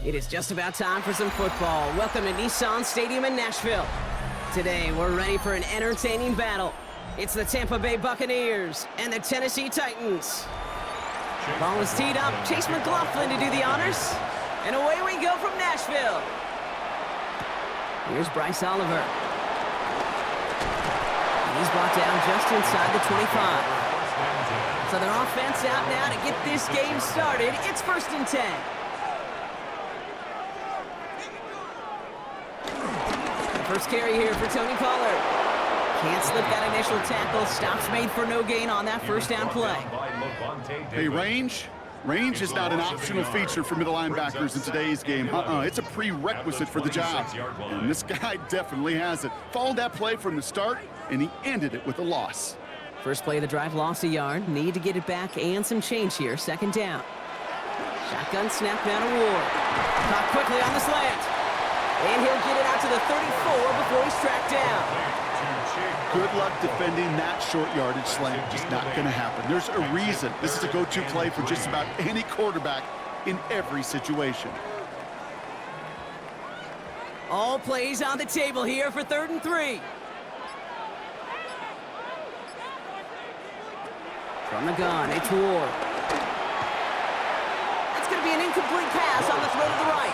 It is just about time for some football. Welcome to Nissan Stadium in Nashville. Today, we're ready for an entertaining battle. It's the Tampa Bay Buccaneers and the Tennessee Titans. Ball is teed up. Chase McLaughlin to do the honors. And away we go from Nashville. Here's Bryce Oliver. And he's brought down just inside the 25. So their offense out now to get this game started. It's 1st and 10. First carry here for Tony Pollard. Can't slip that initial tackle. Stops made for no gain on that first down play. Hey, range is not an optional feature for middle linebackers in today's game. It's a prerequisite for the job. And this guy definitely has it. Followed that play from the start, and he ended it with a loss. First play of the drive lost a yard. Need to get it back and some change here. 2nd down. Shotgun snap down to Ward. Caught quickly on the slant. And he'll get it out to the 34 before he's tracked down. Good luck defending that short yardage slant. Just not going to happen. There's a reason this is a go-to play for just about any quarterback in every situation. All plays on the table here for 3rd and 3. From the gun, it's Ward. That's going to be an incomplete pass on the throw to the right.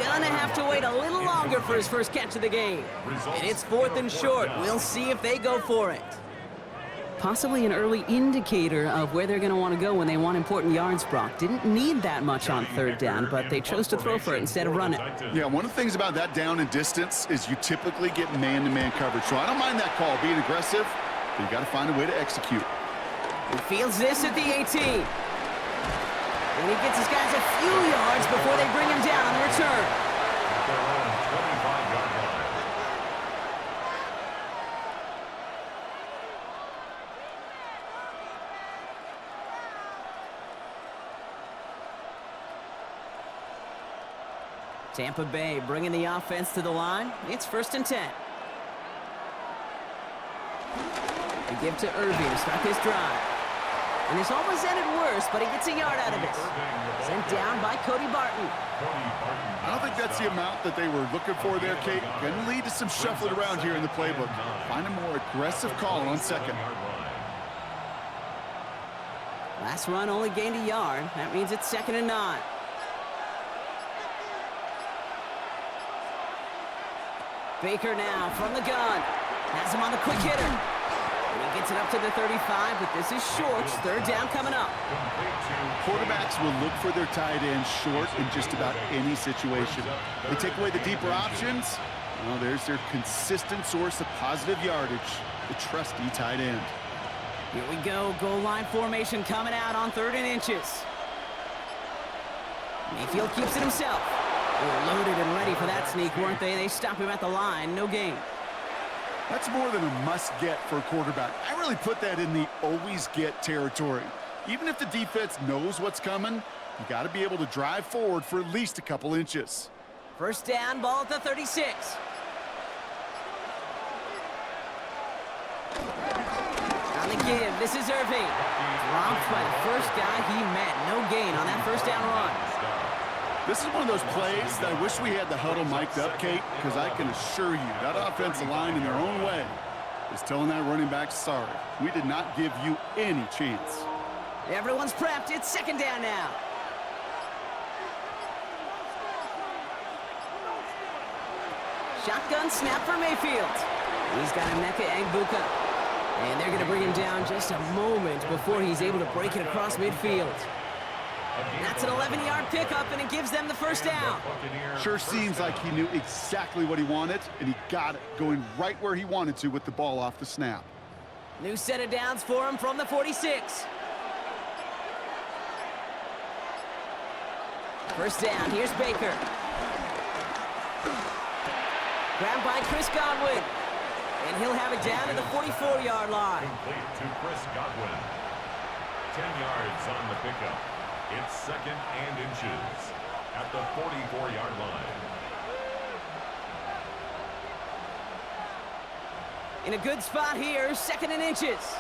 Gonna have to wait a little longer for his first catch of the game. And it's 4th and short. We'll see if they go for it. Possibly an early indicator of where they're going to want to go when they want important yards, Brock. Didn't need that much on 3rd down, but they chose to throw for it instead of run it. Yeah, one of the things about that down and distance is you typically get man-to-man coverage. So I don't mind that call, being aggressive, but you got to find a way to execute. He fields this at the 18. And he gets his guys a few yards before they bring him down on the return. Tampa Bay bringing the offense to the line. It's 1st and 10. They give to Irving to start this drive. And this almost ended worse, but he gets a yard out of it. Sent down by Cody Barton. I don't think that's the amount that they were looking for there, Kate. Going to lead to some shuffling around here in the playbook. Find a more aggressive call on 2nd. Last run only gained a yard. That means it's 2nd and 9. Baker now from the gun. Has him on the quick hitter. And he gets it up to the 35, but this is short. 3rd down coming up. Quarterbacks will look for their tight end short in just about any situation. They take away the deeper options. Well, there's their consistent source of positive yardage, the trusty tight end. Here we go. Goal line formation coming out on 3rd and inches. Mayfield keeps it himself. They were loaded and ready for that sneak, weren't they? They stop him at the line. No gain. That's more than a must-get for a quarterback. I really put that in the always-get territory. Even if the defense knows what's coming, you got to be able to drive forward for at least a couple inches. 1st down, ball at the 36. On the give, this is Irving. Dropped by the first guy he met. No gain on that 1st down run. This is one of those plays that I wish we had the huddle mic'd up, Kate, because I can assure you that offensive line in their own way is telling that running back, sorry, we did not give you any chance. Everyone's prepped. It's 2nd down now. Shotgun snap for Mayfield. He's got Emeka Egbuka. And they're going to bring him down just a moment before he's able to break it across midfield. That's an 11-yard pickup, and it gives them the 1st down. Sure seems like he knew exactly what he wanted, and he got it, going right where he wanted to with the ball off the snap. New set of downs for him from the 46. 1st down, here's Baker. Grabbed by Chris Godwin. And he'll have it down to the 44-yard line. Complete to Chris Godwin. 10 yards on the pickup. It's 2nd and inches at the 44-yard line. In a good spot here, 2nd and inches.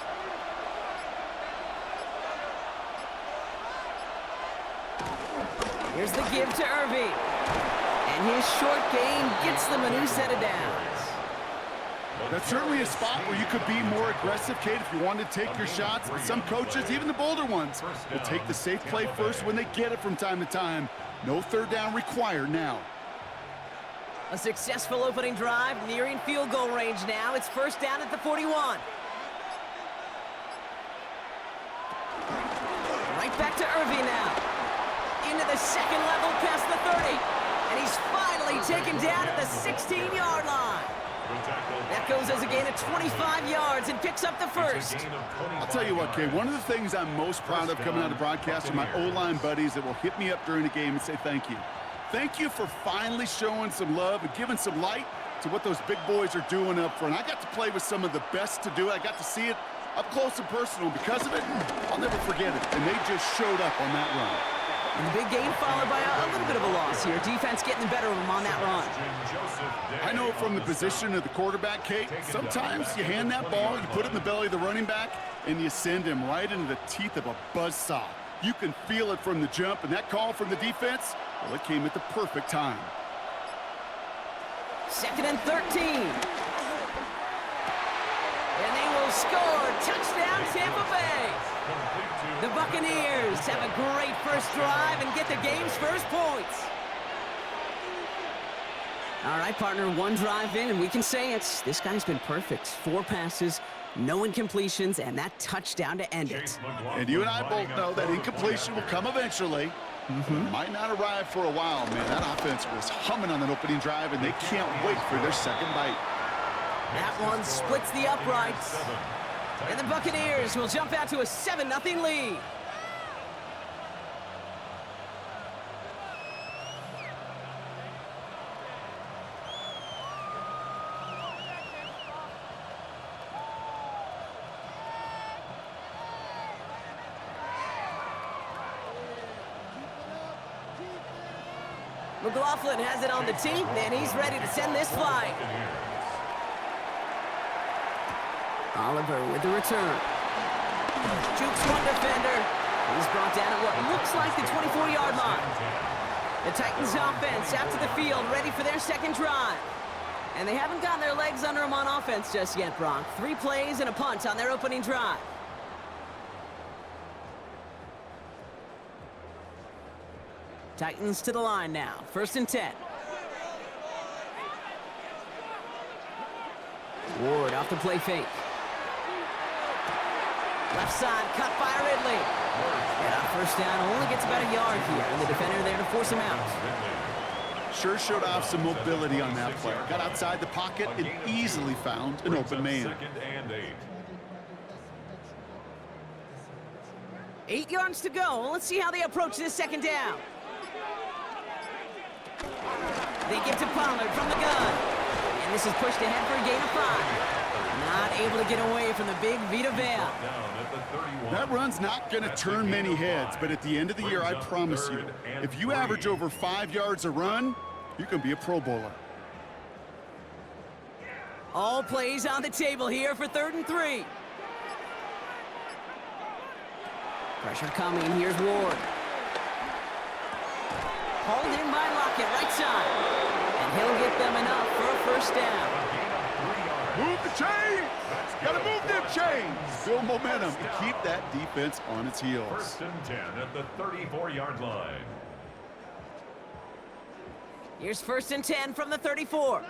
Here's the give to Irving. And his short game gets them a new set of downs. That's certainly a spot where you could be more aggressive, Kate, if you wanted to take your shots. But some coaches, even the bolder ones, will take the safe play first when they get it from time to time. No third down required now. A successful opening drive, nearing field goal range now. It's first down at the 41. Right back to Irving now. Into the second level past the 30. And he's finally taken down at the 16-yard line. That goes as a gain of 25 yards and picks up the first. I'll tell you what, Kate, one of the things I'm most proud of coming out of broadcast are my O-line buddies that will hit me up during the game and say thank you. Thank you for finally showing some love and giving some light to what those big boys are doing up front. I got to play with some of the best to do it. I got to see it up close and personal. Because of it, I'll never forget it. And they just showed up on that run. And the big gain followed by a little bit of a loss here. Defense getting the better of them on that run. I know from the position of the quarterback, Kate, sometimes you hand that ball, you put it in the belly of the running back, and you send him right into the teeth of a buzzsaw. You can feel it from the jump, and that call from the defense, well, it came at the perfect time. 2nd and 13. And they will score. Touchdown, Tampa Bay. The Buccaneers have a great first drive and get the game's first points. All right, partner, one drive in, and we can say it's this guy's been perfect. 4 passes, no incompletions, and that touchdown to end it. And you and I both know that incompletion will come eventually. Might not arrive for a while, man. That offense was humming on that opening drive, and they can't wait for their second bite. That one splits the uprights. And the Buccaneers will jump out to a 7-0 lead. McLaughlin has it on the tee, and he's ready to send this flight. Oliver with the return. Jukes one defender. He's brought down at what looks like the 24-yard line. The Titans offense out to the field, ready for their second drive. And they haven't gotten their legs under them on offense just yet, Brock. 3 plays and a punt on their opening drive. Titans to the line now. 1st and 10. Ward off the play fake. Left side, cut by Ridley. And on first down, only gets about a yard here. And the defender there to force him out. Sure showed off some mobility on that play. Got outside the pocket and easily found an open man. 2nd and 8. 8 yards to go. Let's see how they approach this second down. They give to Pollard from the gun. And this is pushed ahead for a gain of 5. Not able to get away from the big Vita Vea. That run's not going to turn many heads, but at the end of the year, I promise you, if you average over 5 yards a run, you can be a Pro Bowler. All plays on the table here for 3rd and 3. Pressure coming. Here's Ward. Hauled in by Lockett, right side. And he'll get them enough for a first down. Move the chains! Gotta move them chains! Build momentum to keep that defense on its heels. 1st and 10 at the 34-yard line. Here's 1st and 10 from the 34.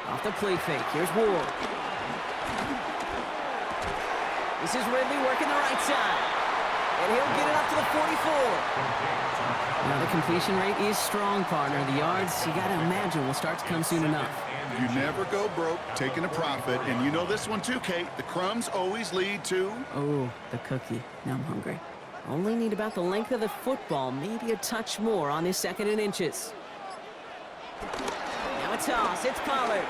Off the play fake. Here's Ward. This is Ridley working the right side. And he'll get it up to the 44. Now the completion rate is strong, partner. The yards, you got to imagine, will start to come soon enough. You never go broke taking a profit. And you know this one too, Kate. The crumbs always lead to... Oh, the cookie. Now I'm hungry. Only need about the length of the football, maybe a touch more on this 2nd and inches. Now a toss. It's Pollard.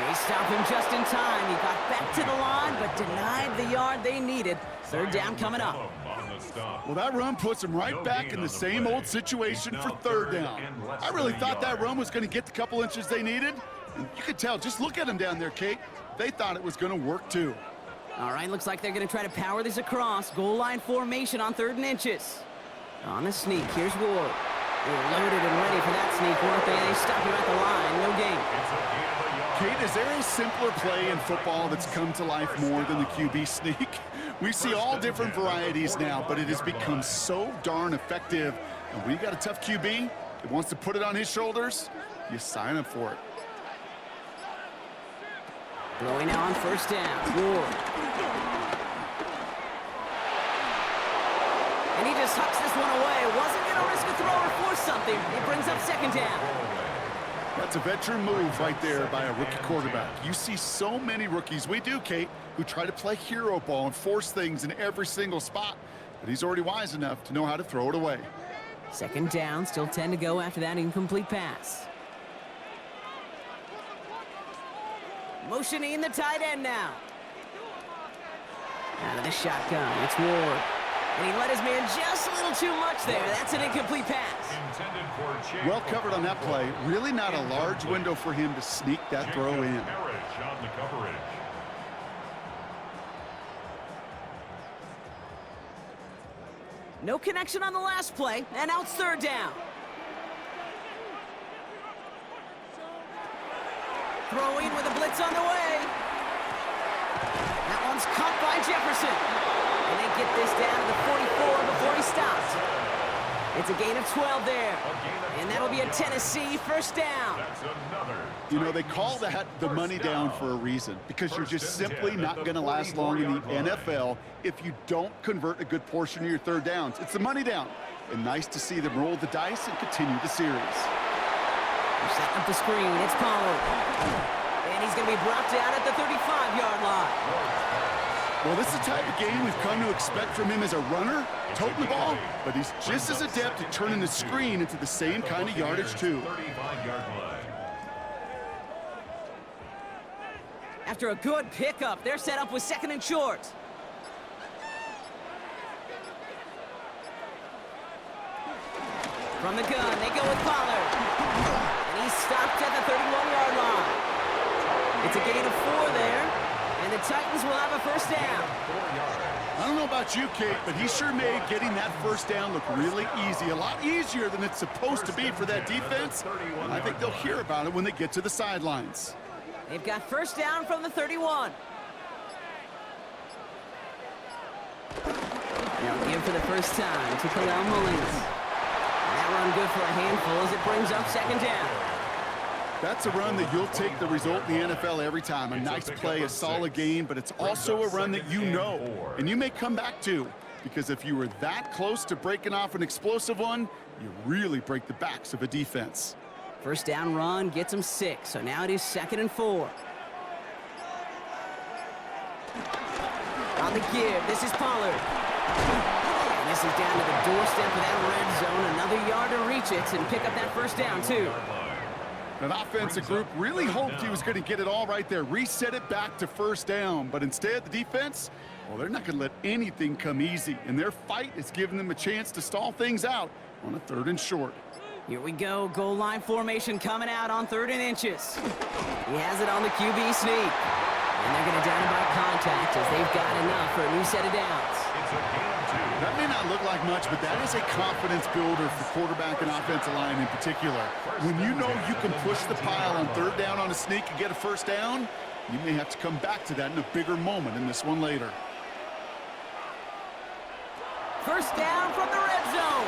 They stop him just in time. He got back to the line, but denied the yard they needed. 3rd down coming up. Well, that run puts him right back in the same old situation for 3rd down. I really thought that run was going to get the couple inches they needed. And you could tell, just look at them down there, Kate. They thought it was going to work too. All right, looks like they're going to try to power this across. Goal line formation on 3rd and inches. On the sneak, here's Ward. They're loaded and ready for that sneak, weren't they? They stop him at the line, no gain. Kate, is there a simpler play in football that's come to life more than the QB sneak? We see all different varieties now, but it has become so darn effective. And when you got a tough QB that wants to put it on his shoulders, you sign up for it. Throwing now on 1st down, Ward. And he just hucks this one away. Wasn't going to risk a throw or force something. It brings up 2nd down. That's a veteran move right there by a rookie quarterback. You see so many rookies, we do, Kate, who try to play hero ball and force things in every single spot. But he's already wise enough to know how to throw it away. 2nd down, still 10 to go after that incomplete pass. Motioning the tight end now. Out of the shotgun, it's Ward. And he let his man just a little too much there. That's an incomplete pass. Well covered on that play. Really not a large window for him to sneak that throw in. No connection on the last play, and now it's 3rd down. Throwing with a blitz on the way. That one's caught by Jefferson. And they get this down to the 44 before he stops. It's a gain of 12 there. And that'll be a Tennessee 1st down. You know, they call that the money down for a reason, because you're just simply not going to last long in the NFL if you don't convert a good portion of your 3rd downs. It's the money down. And nice to see them roll the dice and continue the series. They're setting up the screen. It's Pollard. And he's going to be brought down at the 35-yard line. Well, this is the type of game we've come to expect from him as a runner, toting the ball, but he's just as adept at turning the screen into the same kind of yardage, too. After a good pickup, they're set up with 2nd and short. From the gun, they go with Pollard. And he's stopped at the 31-yard line. It's a gain of 4 there. And the Titans will have a 1st down. I don't know about you, Kate, but he sure made getting that 1st down look really easy. A lot easier than it's supposed to be for that defense. And I think they'll hear about it when they get to the sidelines. They've got 1st down from the 31. Now give for the first time to Khalil Mullins. That run good for a handful as it brings up 2nd down. That's a run that you'll take the result in the NFL every time. A nice play, a solid game, but it's also a run that you know, and you may come back to, because if you were that close to breaking off an explosive one, you really break the backs of a defense. 1st down run gets him 6, so now it is 2nd and 4. On the give, this is Pollard. And this is down to the doorstep of that red zone. Another yard to reach it and pick up that 1st down, too. That offensive group really hoped he was going to get it all right there, reset it back to 1st down. But instead, the defense, well, they're not going to let anything come easy. And their fight is giving them a chance to stall things out on a 3rd and short. Here we go. Goal line formation coming out on 3rd and inches. He has it on the QB sneak. And they're going to down him by contact as they've got enough for a new set of downs. That may not look like much, but that is a confidence builder for quarterback and offensive line in particular. When you know you can push the pile on 3rd down on a sneak and get a 1st down, you may have to come back to that in a bigger moment in this one later. 1st down from the red zone.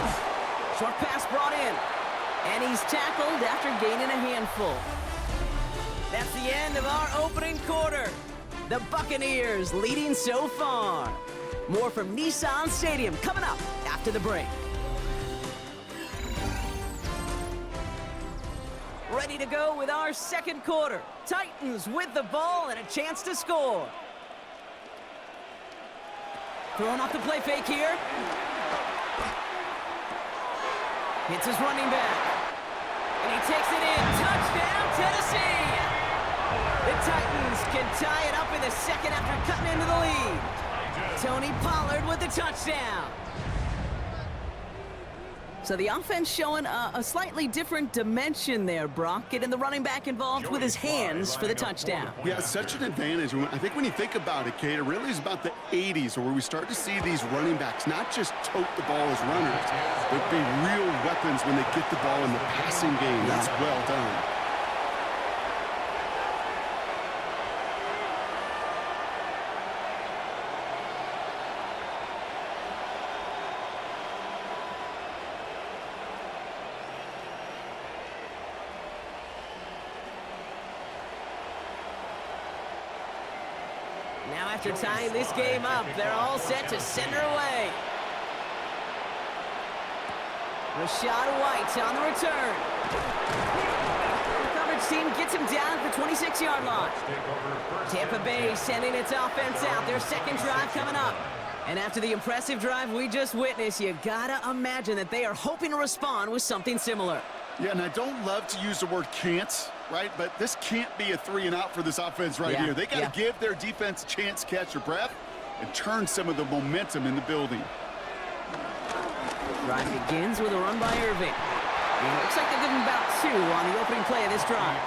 Short pass brought in. And he's tackled after gaining a handful. That's the end of our opening quarter. The Buccaneers leading so far. More from Nissan Stadium coming up after the break. Ready to go with our 2nd quarter. Titans with the ball and a chance to score. Throwing off the play fake here. Hits his running back. And he takes it in. Touchdown, Tennessee! The Titans can tie it up in the 2nd after cutting into the lead. Tony Pollard with the touchdown. So the offense showing a slightly different dimension there, Brock. Getting the running back involved with his hands for the touchdown. Yeah, it's such an advantage. I think when you think about it, Kate, it really is about the 80s where we start to see these running backs not just tote the ball as runners, but be real weapons when they get the ball in the passing game. That's well done. Now after tying this game up, they're all set to send her away. Rashad White on the return. The coverage team gets him down at the 26-yard line. Tampa Bay sending its offense out. Their second drive coming up. And after the impressive drive we just witnessed, you gotta imagine that they are hoping to respond with something similar. Yeah, and I don't love to use the word can't, right? But this can't be a 3-and-out for this offense right here. They got to give their defense a chance to catch their breath and turn some of the momentum in the building. Drive begins with a run by Irving. And it looks like they're giving about 2 on the opening play of this drive.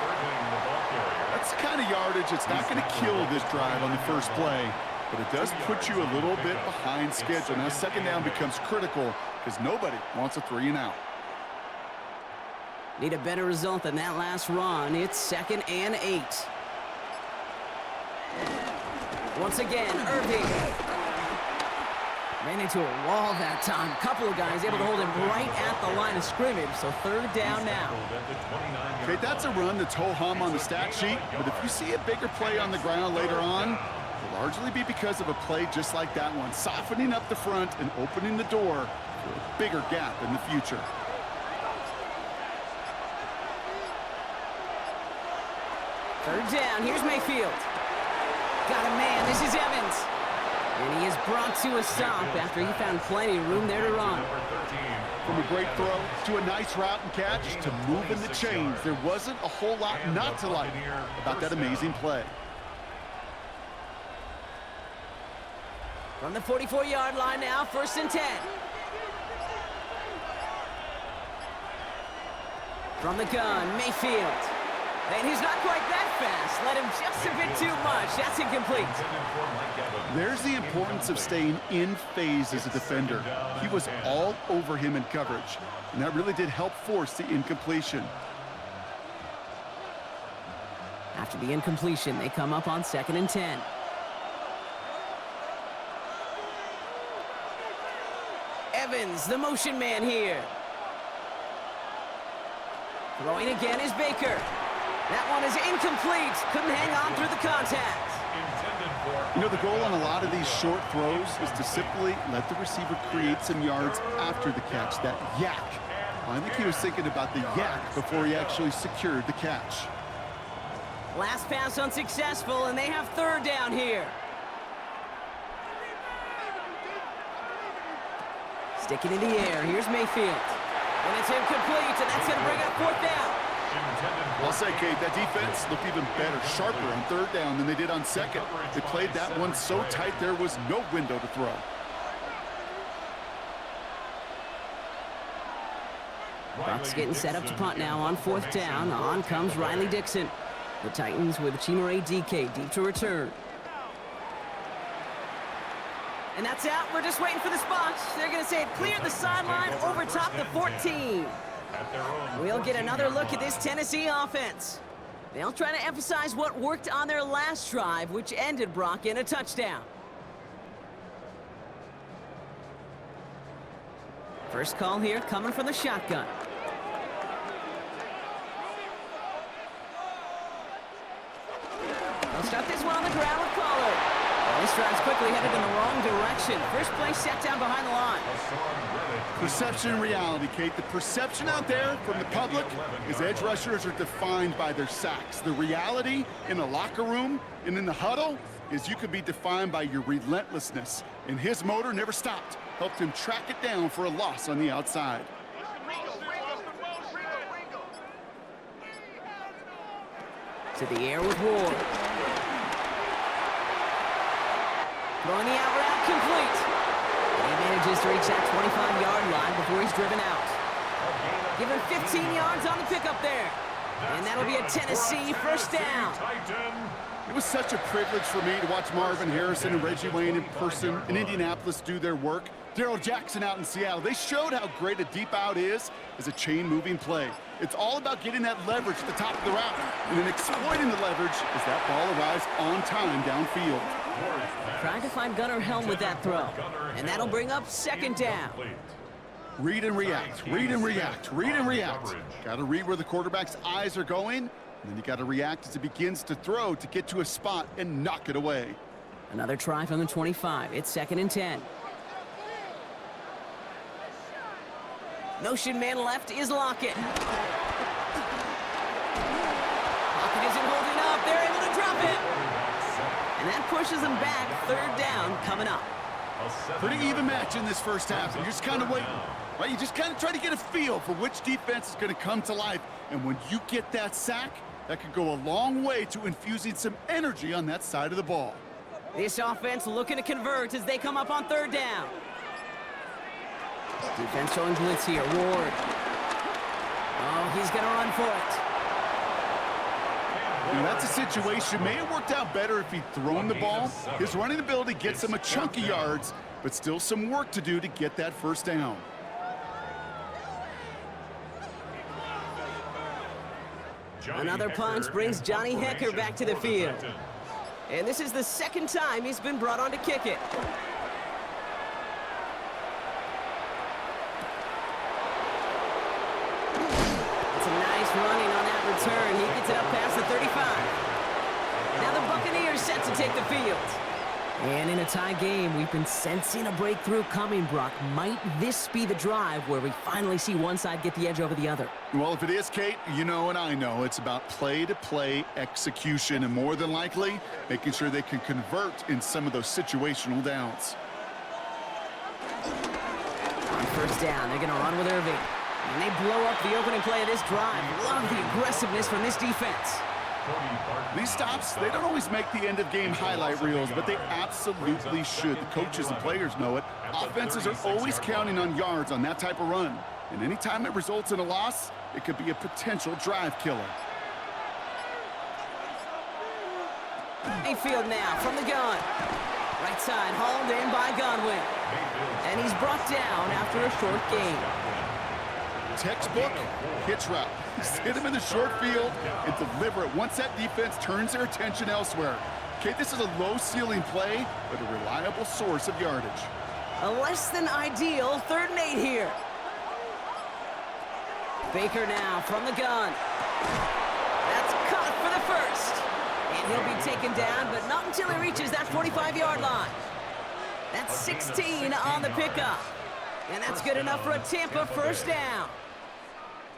That's the kind of yardage it's not going to kill this drive on the first play, but it does put you a little bit behind schedule. Now second down becomes critical because nobody wants a 3-and-out. Need a better result than that last run. It's 2nd and 8. Once again, Irving. Ran into a wall that time. Couple of guys able to hold him right at the line of scrimmage. So 3rd down now. Okay, that's a run that's ho-hum on the stat sheet. But if you see a bigger play on the ground later on, it'll largely be because of a play just like that one. Softening up the front and opening the door for a bigger gap in the future. 3rd down, here's Mayfield. Got a man, this is Evans. And he is brought to a stop after he found plenty of room there to run. From a great throw to a nice route and catch to moving the chains, there wasn't a whole lot not to like about that amazing play. From the 44-yard line now, 1st and 10. From the gun, Mayfield. And he's not quite that fast. Let him just a bit too much. That's incomplete. There's the importance of staying in phase as a defender. He was all over him in coverage, and that really did help force the incompletion. After the incompletion, they come up on 2nd and 10. Evans, the motion man here. Throwing again is Baker. That one is incomplete. Couldn't hang on through the contact. You know, the goal on a lot of these short throws is to simply let the receiver create some yards after the catch, that yak. Well, I think he was thinking about the yak before he actually secured the catch. Last pass unsuccessful, and they have 3rd down here. Sticking in the air, here's Mayfield. And it's incomplete, and that's going to bring up 4th down. I'll say, Kate, that defense looked even better, sharper on 3rd down than they did on 2nd. They played that one so tight there was no window to throw. Bucks getting set up to punt now on 4th down. On comes Riley Dixon. The Titans with Chimere DK deep to return. And that's out. We're just waiting for the spot. They're going to say it cleared the sideline over top the 14. We'll get another look at this Tennessee offense. They'll try to emphasize what worked on their last drive, which ended, Brock, in a touchdown. First call here coming from the shotgun. They'll start this one on the ground with Pollard. This drive's quickly headed in the wrong direction. First play set down behind the line. Perception and reality, Kate. The perception out there from the public is edge rushers are defined by their sacks. The reality in the locker room and in the huddle is you could be defined by your relentlessness. And his motor never stopped. Helped him track it down for a loss on the outside. To the air with Ward. Throwing the out route complete. And he manages to reach that 25-yard line before he's driven out. Give him 15 yards on the pickup there. And that'll be a Tennessee first down. It was such a privilege for me to watch Marvin Harrison and Reggie Wayne in person in Indianapolis do their work. Darrell Jackson out in Seattle. They showed how great a deep out is as a chain-moving play. It's all about getting that leverage at the top of the route and then exploiting the leverage as that ball arrives on time downfield. Trying to find Gunnar Helm with that throw. And that'll bring up second down. Read and react, read and react, read and react. Got to read where the quarterback's eyes are going, and then you got to react as it begins to throw to get to a spot and knock it away. Another try from the 25. It's 2nd and 10. Motion man left is Lockett. Lockett isn't holding up. They're able to drop it. And that pushes them back. 3rd down coming up. Pretty even match in this first half. You're just kind of waiting. Right? You just kind of try to get a feel for which defense is going to come to life. And when you get that sack, that could go a long way to infusing some energy on that side of the ball. This offense looking to convert as they come up on 3rd down. Defense showing blitz here. Ward. Oh, he's going to run for it. Now, that's a situation. May have worked out better if he'd thrown the ball. His running ability gets him a chunk of yards, but still some work to do to get that first down. Another punch brings Johnny Hecker back to the field. And this is the 2nd time he's been brought on to kick it. It's a nice running on that return. He gets it up past the 35. Now the Buccaneers set to take the field. And in a tie game, we've been sensing a breakthrough coming, Brock. Might this be the drive where we finally see one side get the edge over the other? Well, if it is, Kate, you know and I know it's about play-to-play execution, and more than likely, making sure they can convert in some of those situational downs. On 1st down, they're going to run with Irving. And they blow up the opening play of this drive. Love the aggressiveness from this defense. These stops, they don't always make the end-of-game highlight reels, but they absolutely should. The coaches and players know it. Offenses are always counting on yards on that type of run. And anytime it results in a loss, it could be a potential drive killer. Mayfield now from the gun. Right side, hauled in by Godwin. And he's brought down after a short gain. Textbook hitch route. Just hit him in the short field and deliver it once that defense turns their attention elsewhere. Okay, this is a low-ceiling play, but a reliable source of yardage. A less than ideal 3rd and 8 here. Baker now from the gun. That's caught for the 1st. And he'll be taken down, but not until he reaches that 45-yard line. That's 16 on the pickup. And that's good enough for a Tampa first down.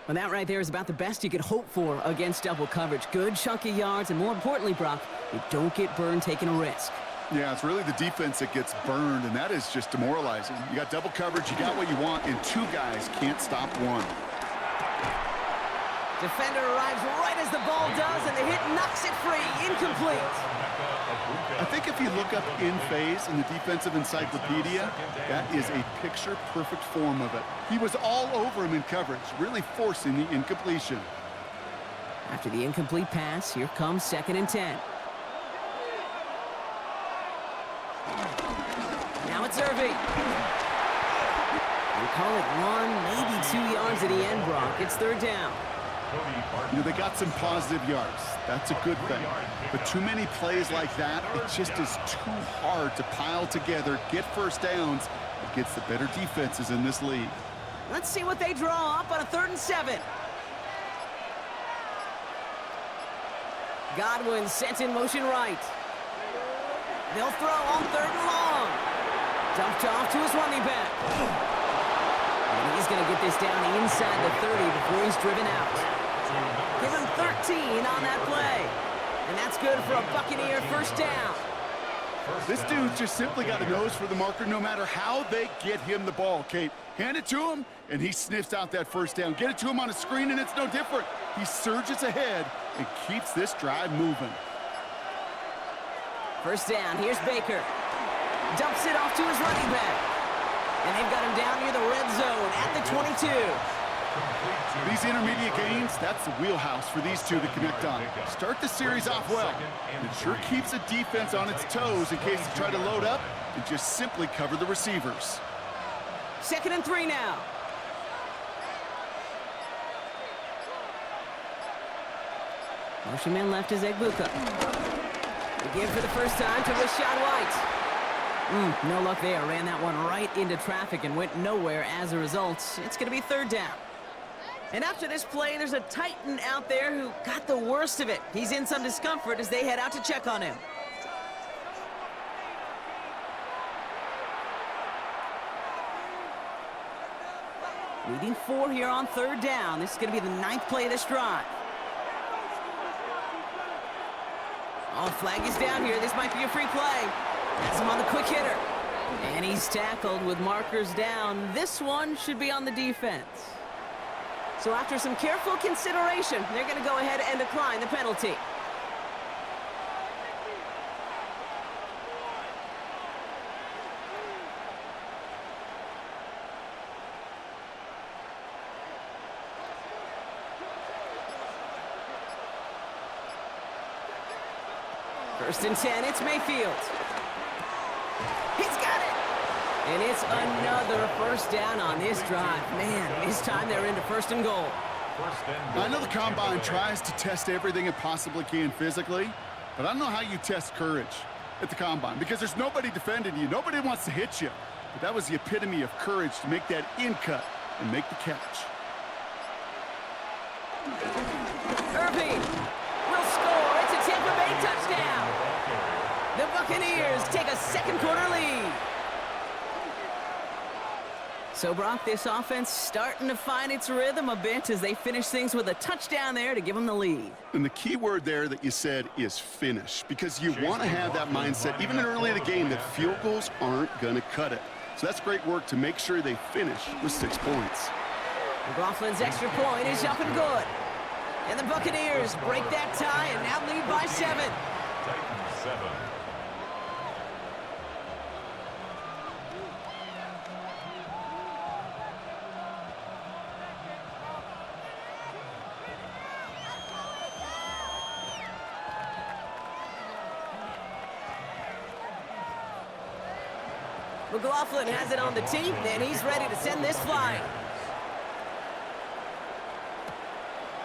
Well, that right there is about the best you could hope for against double coverage. Good chunky yards, and more importantly, Brock, you don't get burned taking a risk. Yeah, it's really the defense that gets burned, and that is just demoralizing. You got double coverage, you got what you want, and 2 guys can't stop one. Defender arrives right as the ball does, and the hit knocks it free. Incomplete. I think if you look up in phase in the defensive encyclopedia, that is a picture-perfect form of it. He was all over him in coverage, really forcing the incompletion. After the incomplete pass, here comes 2nd and 10. Now it's Irving. We call it 1, maybe 2 yards at the end, Brock. It's 3rd down. You know, they got some positive yards. That's a good thing. But too many plays like that, it just is too hard to pile together, get first downs against the better defenses in this league. Let's see what they draw up on a 3rd and 7. Godwin sent in motion right. They'll throw on 3rd and long. Dumped off to his running back. And he's going to get this down inside the 30 before he's driven out. Give him 13 on that play. And that's good for a Buccaneer first down. This dude just simply got a nose for the marker no matter how they get him the ball, Kate. Hand it to him, and he sniffs out that first down. Get it to him on a screen, and it's no different. He surges ahead and keeps this drive moving. First down, here's Baker. Dumps it off to his running back. And they've got him down near the red zone at the 22. These intermediate gains, that's the wheelhouse for these two to connect on. Start the series off well. It sure keeps the defense on its toes in case they try to load up and just simply cover the receivers. 2nd and 3 now. Motion man left is Egbuka. Again for the first time to Rashad White. No luck there. Ran that one right into traffic and went nowhere as a result. It's going to be 3rd down. And after this play, there's a Titan out there who got the worst of it. He's in some discomfort as they head out to check on him. Leading 4 here on 3rd down. This is going to be the 9th play of this drive. Oh, flag is down here. This might be a free play. Has him on the quick hitter. And he's tackled with markers down. This one should be on the defense. So after some careful consideration, they're going to go ahead and decline the penalty. First and 10, it's Mayfield. He's got it! And it's another first down on this drive. Man, this time they're into 1st and goal. I know the Combine tries to test everything it possibly can physically, but I don't know how you test courage at the Combine because there's nobody defending you. Nobody wants to hit you. But that was the epitome of courage to make that in cut and make the catch. Irving will score. It's a Tampa Bay touchdown. The Buccaneers take a 2nd quarter lead. So, Brock, this offense starting to find its rhythm a bit as they finish things with a touchdown there to give them the lead. And the key word there that you said is finish, because you want to have that mindset, even early in the game, that field goals aren't going to cut it. So that's great work to make sure they finish with 6 points. McLaughlin's extra point is up and good. And the Buccaneers break that tie and now lead by 7. Titans 7. McLaughlin has it on the tee, and he's ready to send this flying.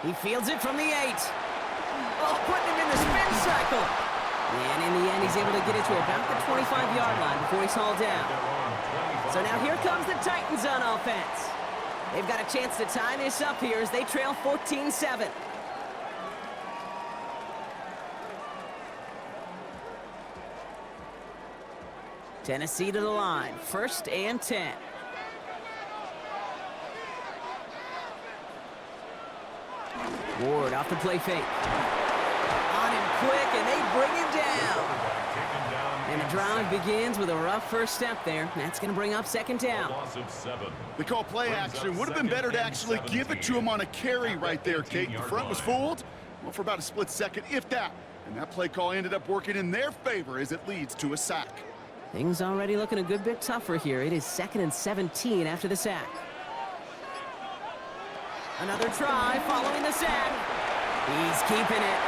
He fields it from the 8. Oh, putting him in the spin cycle. And in the end, he's able to get it to about the 25-yard line before he's hauled down. So now here comes the Titans on offense. They've got a chance to tie this up here as they trail 14-7. Tennessee to the line, 1st and 10. Ward off the play fake. On him quick, and they bring him down. And the drive begins with a rough first step there. That's going to bring up 2nd down. They call play action. Would have been better to actually give it to him on a carry right there, Kate. The front was fooled, well, for about a split second, if that. And that play call ended up working in their favor as it leads to a sack. Things already looking a good bit tougher here. It is 2nd and 17 after the sack. Another try following the sack. He's keeping it.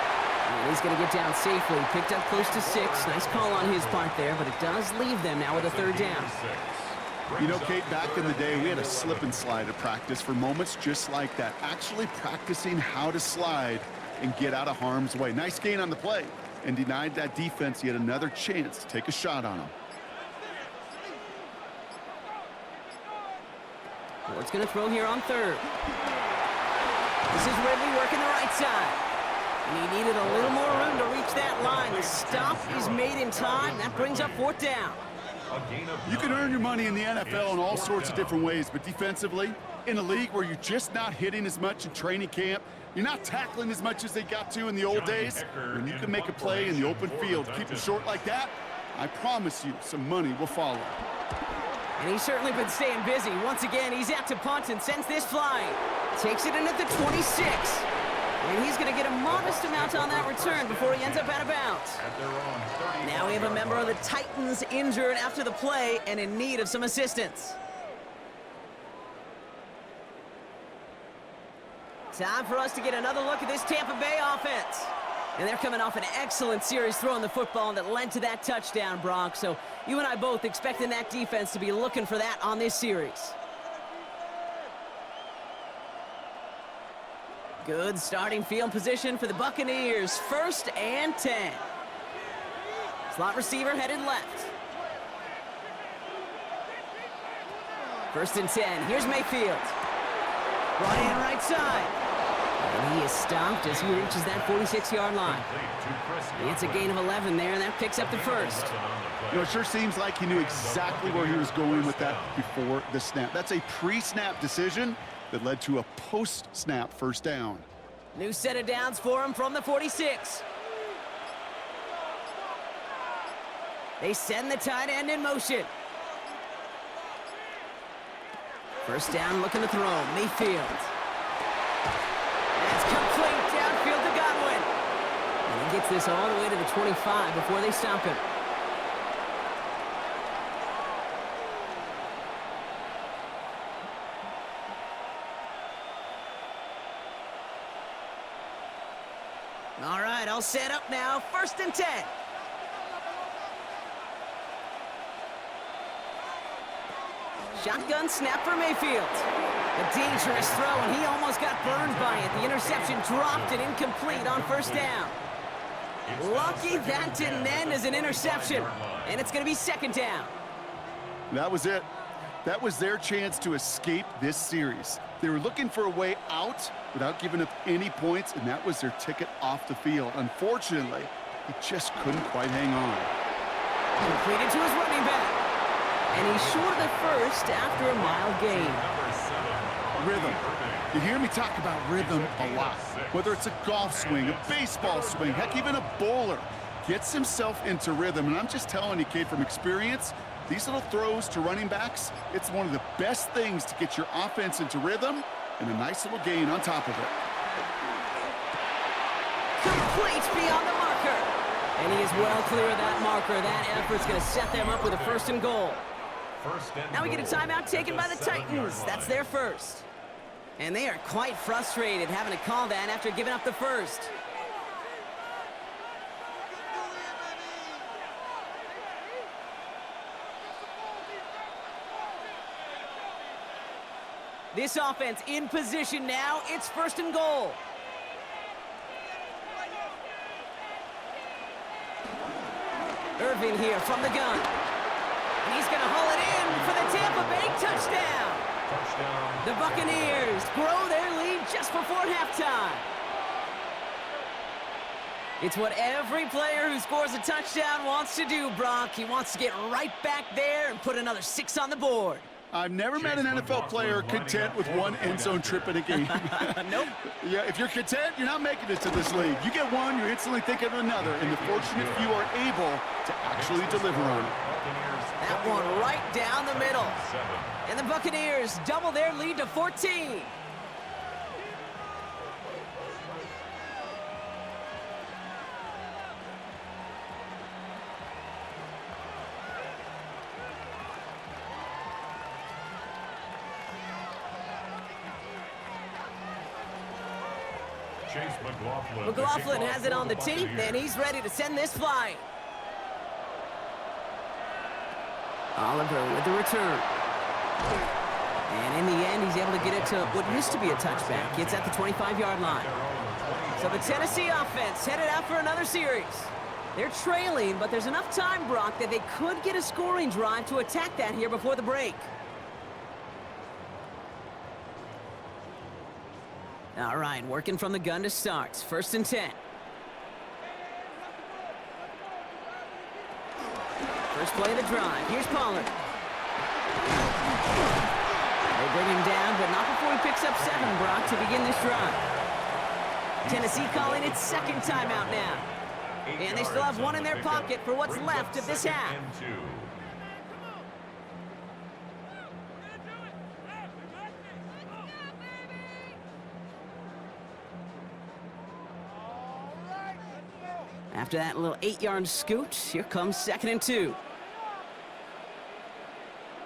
And he's going to get down safely. Picked up close to 6. Nice call on his part there, but it does leave them now with a 3rd down. You know, Kate, back in the day, we had a slip and slide at practice for moments just like that. Actually practicing how to slide and get out of harm's way. Nice gain on the play and denied that defense yet another chance to take a shot on him. Ward's going to throw here on 3rd. This is Ridley working the right side. And he needed a little more room to reach that line. The stop is made in time. That brings up 4th down. You can earn your money in the NFL in all sorts of different ways, but defensively, in a league where you're just not hitting as much in training camp, you're not tackling as much as they got to in the old days, when you can make a play in the open field, keep it short like that, I promise you some money will follow. And he's certainly been staying busy. Once again, he's out to punt and sends this flying. Takes it in at the 26. And he's going to get a modest amount on that return before he ends up out of bounds. Now we have a member of the Titans injured after the play and in need of some assistance. Time for us to get another look at this Tampa Bay offense. And they're coming off an excellent series throwing the football that led to that touchdown, Brock. So you and I both expecting that defense to be looking for that on this series. Good starting field position for the Buccaneers. 1st and 10. Slot receiver headed left. 1st and 10. Here's Mayfield. Brought in right side. And he is stopped as he reaches that 46-yard line. It's a gain of 11 there, and that picks up the first. You know, it sure seems like he knew exactly where he was going with that before the snap. That's a pre-snap decision that led to a post-snap first down. New set of downs for him from the 46. They send the tight end in motion. First down, looking to throw. Mayfield. That's complete downfield to Godwin. And he gets this all the way to the 25 before they stop him. All right, all set up now. 1st and 10. Shotgun snap for Mayfield. A dangerous throw, and he almost got burned by it. The interception dropped and incomplete on first down. Lucky that didn't end as an interception. And it's going to be 2nd down. That was it. That was their chance to escape this series. They were looking for a way out without giving up any points, and that was their ticket off the field. Unfortunately, he just couldn't quite hang on. Completed to his running back. And he's short of the first after a mild gain. Rhythm. You hear me talk about rhythm a lot. Whether it's a golf swing, a baseball swing, heck, even a bowler gets himself into rhythm. And I'm just telling you, kid, from experience, these little throws to running backs, it's one of the best things to get your offense into rhythm and a nice little gain on top of it. Complete beyond the marker. And he is well clear of that marker. That effort's going to set them up with a 1st and goal. Now we get a timeout taken by the Titans. That's their first. And they are quite frustrated having to call that after giving up the first. This offense in position now. It's 1st and goal. Irvin here from the gun. And he's going to haul it in for the Tampa Bay touchdown. The Buccaneers grow their lead just before halftime. It's what every player who scores a touchdown wants to do, Brock. He wants to get right back there and put another 6 on the board. I've never met an NFL player content with one end zone trip in a game. Nope. Yeah, if you're content, you're not making it to this league. You get one, you're instantly thinking of another, and the fortunate few are able to actually deliver on it. That one right down the middle. And the Buccaneers double their lead to 14. McLaughlin has it on the tee, and he's ready to send this flying. Oliver with the return. And in the end, he's able to get it to what used to be a touchback. It's at the 25-yard line. So the Tennessee offense headed out for another series. They're trailing, but there's enough time, Brock, that they could get a scoring drive to attack that here before the break. All right, working from the gun to start. 1st and 10. First play of the drive. Here's Pollard. They bring him down, but not before he picks up 7, Brock, to begin this drive. Tennessee calling its 2nd timeout now. And they still have 1 in their pocket for what's left of this half. After that little 8-yard scoot, here comes 2nd and 2.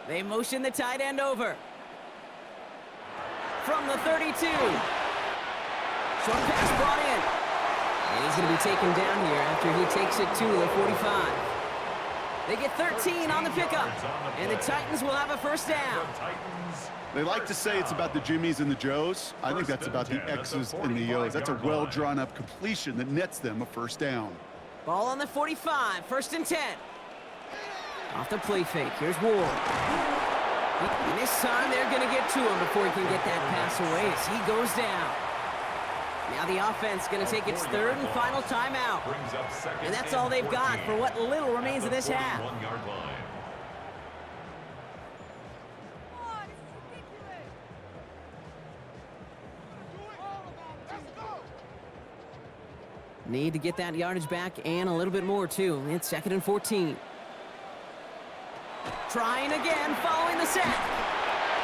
They motion the tight end over. From the 32. Short pass brought in. And he's going to be taken down here after he takes it to the 45. They get 13 on the pickup, and the Titans will have a first down. They like to say it's about the Jimmies and the Joes. I think that's about the X's and the O's. That's a well-drawn-up completion that nets them a first down. Ball on the 45, 1st and 10. Off the play fake, here's Ward. And this time they're going to get to him before he can get that pass away as he goes down. Now the offense going to take its 3rd and final timeout. And that's all they've got for what little remains of this half. Need to get that yardage back and a little bit more, too. It's 2nd and 14. Trying again, following the sack.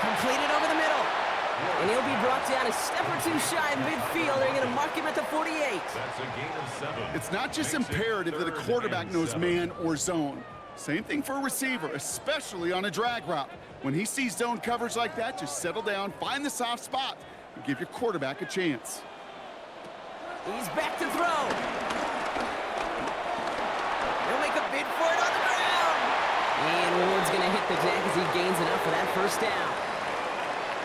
Completed over the middle. And he'll be brought down a step or two shy of midfield. They're going to mark him at the 48. That's a gain of 7. It's not just imperative that a quarterback knows man or zone. Same thing for a receiver, especially on a drag route. When he sees zone coverage like that, just settle down, find the soft spot, and give your quarterback a chance. He's back to throw. He'll make a bid for it on the ground. And Ward's going to hit the deck as he gains enough for that first down.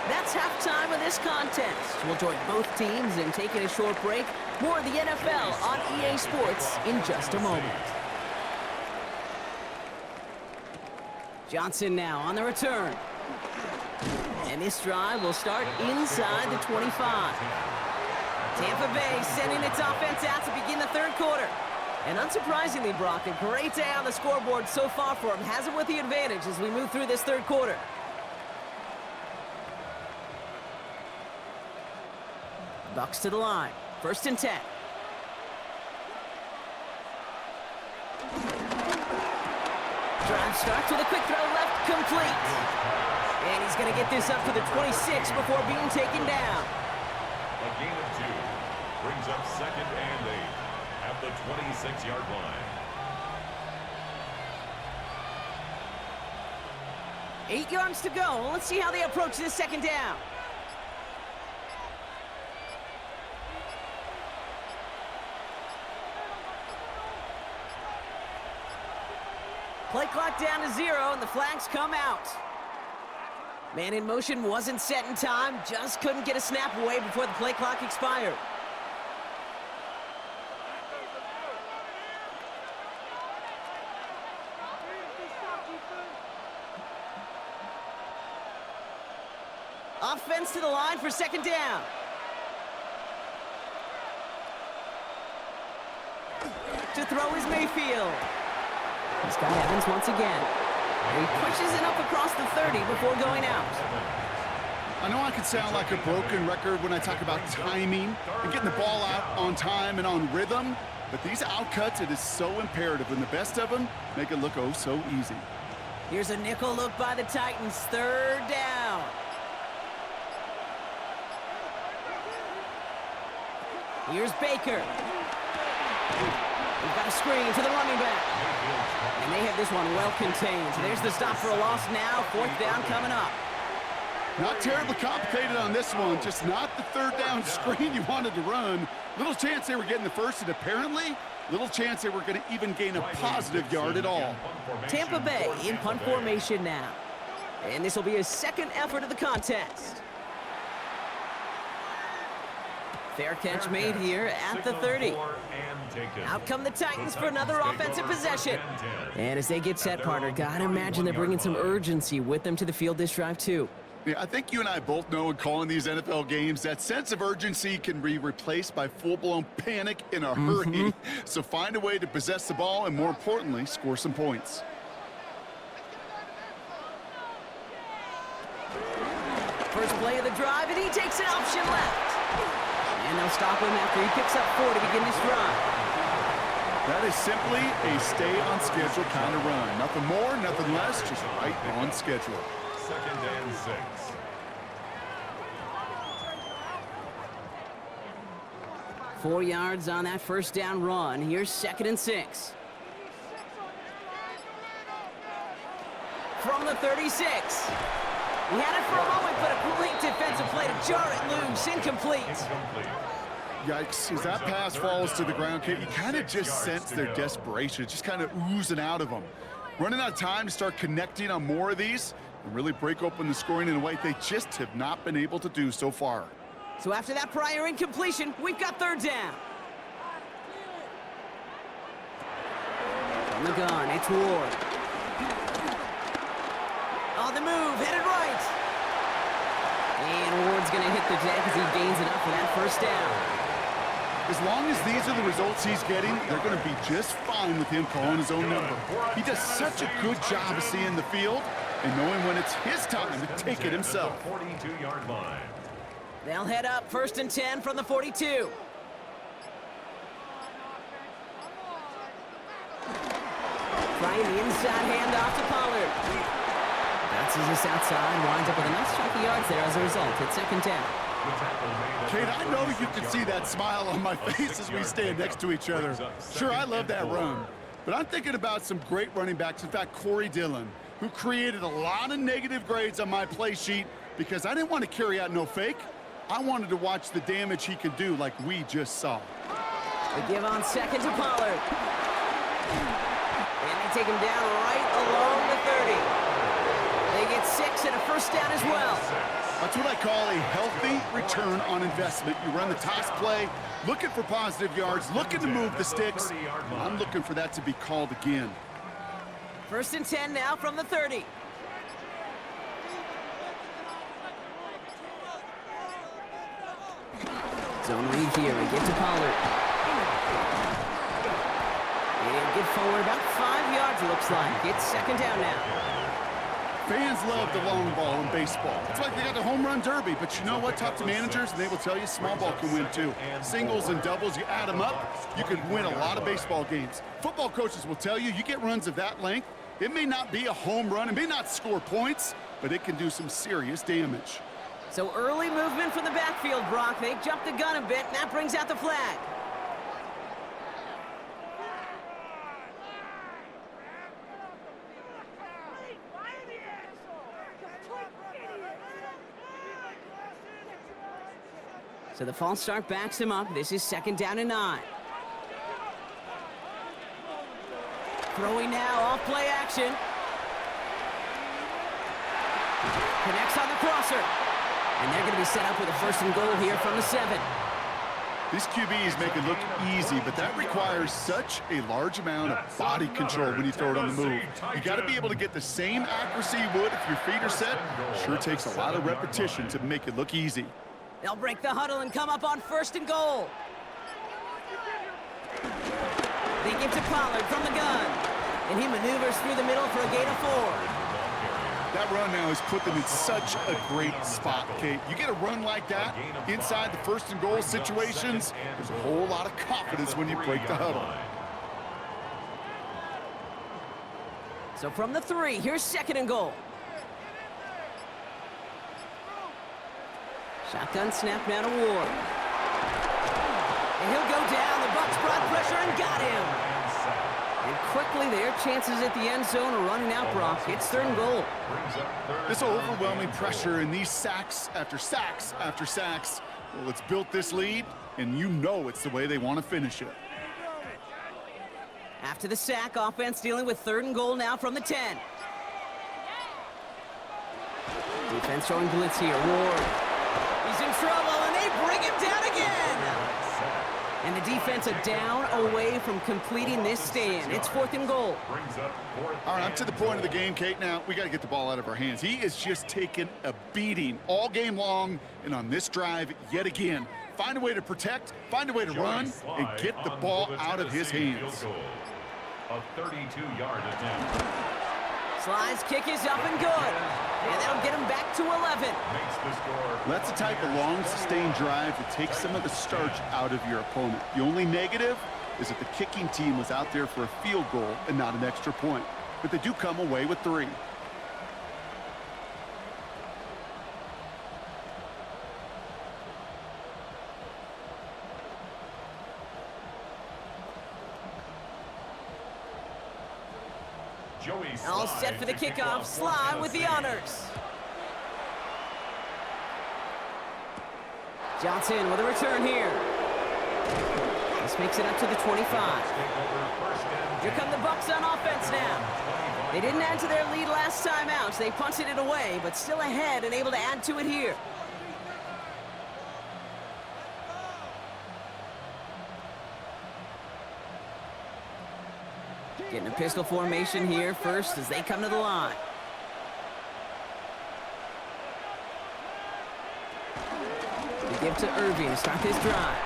That's halftime of this contest. We'll join both teams in taking a short break. More of the NFL on EA Sports in just a moment. Johnson now on the return. And this drive will start inside the 25. Tampa Bay sending its offense out to begin the 3rd quarter. And unsurprisingly, Brock, a great day on the scoreboard so far for him. Has it with the advantage as we move through this 3rd quarter. Bucks to the line. 1st and 10. Drive starts with a quick throw left, complete. And he's going to get this up to the 26 before being taken down. A gain of 2 brings up 2nd and 8 at the 26-yard line. 8 yards to go. Let's see how they approach this 2nd down. Play clock down to 0, and the flags come out. Man in motion wasn't set in time, just couldn't get a snap away before the play clock expired. Offense to the line for 2nd down. To throw is Mayfield. He's got Evans once again. He pushes it up across the 30 before going out. I know I can sound like a broken record when I talk about timing and getting the ball out on time and on rhythm, but these outcuts, it is so imperative, and the best of them make it look oh so easy. Here's a nickel look by the Titans, 3rd down. Here's Baker. We've got a screen to the running back. And they have this one well contained. So there's the stop for a loss now. 4th down coming up. Not terribly complicated on this one. Just not the 3rd down screen you wanted to run. Little chance they were getting the first, and apparently little chance they were going to even gain a positive yard at all. Tampa Bay in punt formation now. And this will be his 2nd effort of the contest. Fair catch made here at the 30. Out come the Titans for another offensive possession. And as they get set, partner, gotta imagine they're bringing some urgency with them to the field this drive, too. Yeah, I think you and I both know in calling these NFL games that sense of urgency can be replaced by full-blown panic in a hurry. So find a way to possess the ball and, more importantly, score some points. First play of the drive, and he takes an option left. And they'll stop him after he picks up 4 to begin this drive. That is simply a stay-on-schedule kind of run. Nothing more, nothing less, just right on schedule. 2nd and 6. Four yards on that first down run. Here's 2nd and 6. From the 36. He had it for a moment, but a great defensive play to jar it loose. Incomplete. Yikes, as that pass falls to the ground, Kate, you kind of just sense their desperation. It's just kind of oozing out of them. Running out of time to start connecting on more of these and really break open the scoring in a way they just have not been able to do so far. So after that prior incompletion, we've got third down. From the gun, it's Ward. On the move, headed right. And Ward's going to hit the deck as he gains enough for that first down. As long as these are the results he's getting, they're going to be just fine with him calling his own number. He does such a good job of seeing the field and knowing when it's his time to take it himself. 42-yard line. They'll head up 1st and 10 from the 42. Trying the inside handoff to Pollard. Bounces this outside, winds up with a nice chunk of yards there as a result. It's 2nd down. Kate, I know you can see that smile on my face as we stand next to each other. Sure, I love that run, but I'm thinking about some great running backs. In fact, Corey Dillon, who created a lot of negative grades on my play sheet because I didn't want to carry out no fake. I wanted to watch the damage he could do like we just saw. They give on 2nd to Pollard. And they take him down right along the 30. They get 6 and a first down as well. That's what I call a healthy return on investment. You run the toss play, looking for positive yards, looking to move the sticks. I'm looking for that to be called again. 1st and 10 now from the 30. Zone read here, and get to Pollard. And get forward about 5 yards, looks like. It's 2nd down now. Fans love the long ball in baseball. It's like they got the home run derby, but you know what? Talk to managers, and they will tell you small ball can win too. Singles and doubles, you add them up, you can win a lot of baseball games. Football coaches will tell you, you get runs of that length, it may not be a home run, it may not score points, but it can do some serious damage. So early movement from the backfield, Brock. They jumped the gun a bit, and that brings out the flag. So the false start backs him up. This is 2nd down and 9. Throwing now, off play action. Connects on the crosser. And they're going to be set up with a 1st and goal here from the 7. These QBs make it look easy, but that requires such a large amount of body control when you throw it on the move. You got to be able to get the same accuracy you would if your feet are set. Sure takes a lot of repetition to make it look easy. They'll break the huddle and come up on 1st and goal. They give to Pollard from the gun. And he maneuvers through the middle for a gain of 4. That run now has put them in such a great spot, Kate. You get a run like that inside the 1st and goal situations, there's a whole lot of confidence when you break the huddle. So from the 3, here's 2nd and goal. Shotgun snap now to Ward. And he'll go down. The Bucs brought pressure and got him. And quickly, their chances at the end zone are running out, Brock. It's 3rd and goal. This overwhelming pressure and these sacks after sacks after sacks, well, it's built this lead, and you know it's the way they want to finish it. After the sack, offense dealing with 3rd and goal now from the 10. Defense showing blitz here. Ward. He's in trouble, and they bring him down again. And the defense a down away from completing this stand. It's 4th and goal. All right, I'm to the point of the game, Kate. Now, we got to get the ball out of our hands. He is just taking a beating all game long, and on this drive, yet again, find a way to protect, find a way to run, and get the ball out of his hands. A 32-yard attempt. Slide's kick is up and good. And that'll get him back to 11. That's the type of long, sustained drive that takes some of the starch out of your opponent. The only negative is that the kicking team was out there for a field goal and not an extra point. But they do come away with 3. All set for the kickoff. Sly with the honors. Johnson with a return here. This makes it up to the 25. Here come the Bucs on offense now. They didn't add to their lead last time out, so they punted it away, but still ahead and able to add to it here. Getting a pistol formation here first as they come to the line. They give to Irving to start this drive.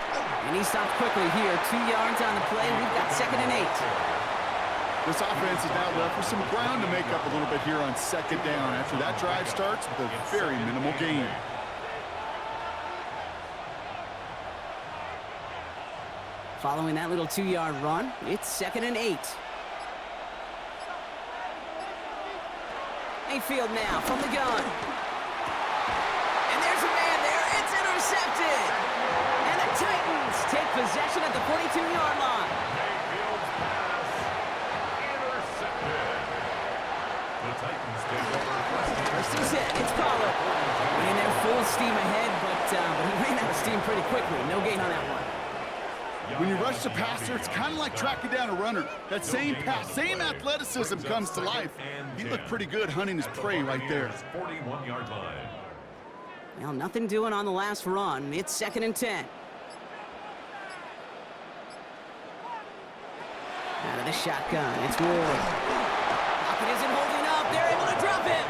And he stopped quickly here. 2 yards on the play. We've got 2nd and 8. This offense is now left with some ground to make up a little bit here on 2nd down after that drive starts with a very minimal gain. Following that little 2-yard run, it's 2nd and 8. Mayfield now from the gun. And there's a man there. It's intercepted. And the Titans take possession at the 42-yard line. Mayfield's pass intercepted. The Titans take over First and 10. It's Pollard. And they're full steam ahead, but he ran out of steam pretty quickly. No gain on that one. When you rush the passer, it's kind of like tracking down a runner. That same pass, same athleticism comes to life. He looked pretty good hunting his prey right there. 41-yard line. Well, nothing doing on the last run. It's 2nd and 10. Out of the shotgun, it's Ward. Pocket isn't holding up. They're able to drop him.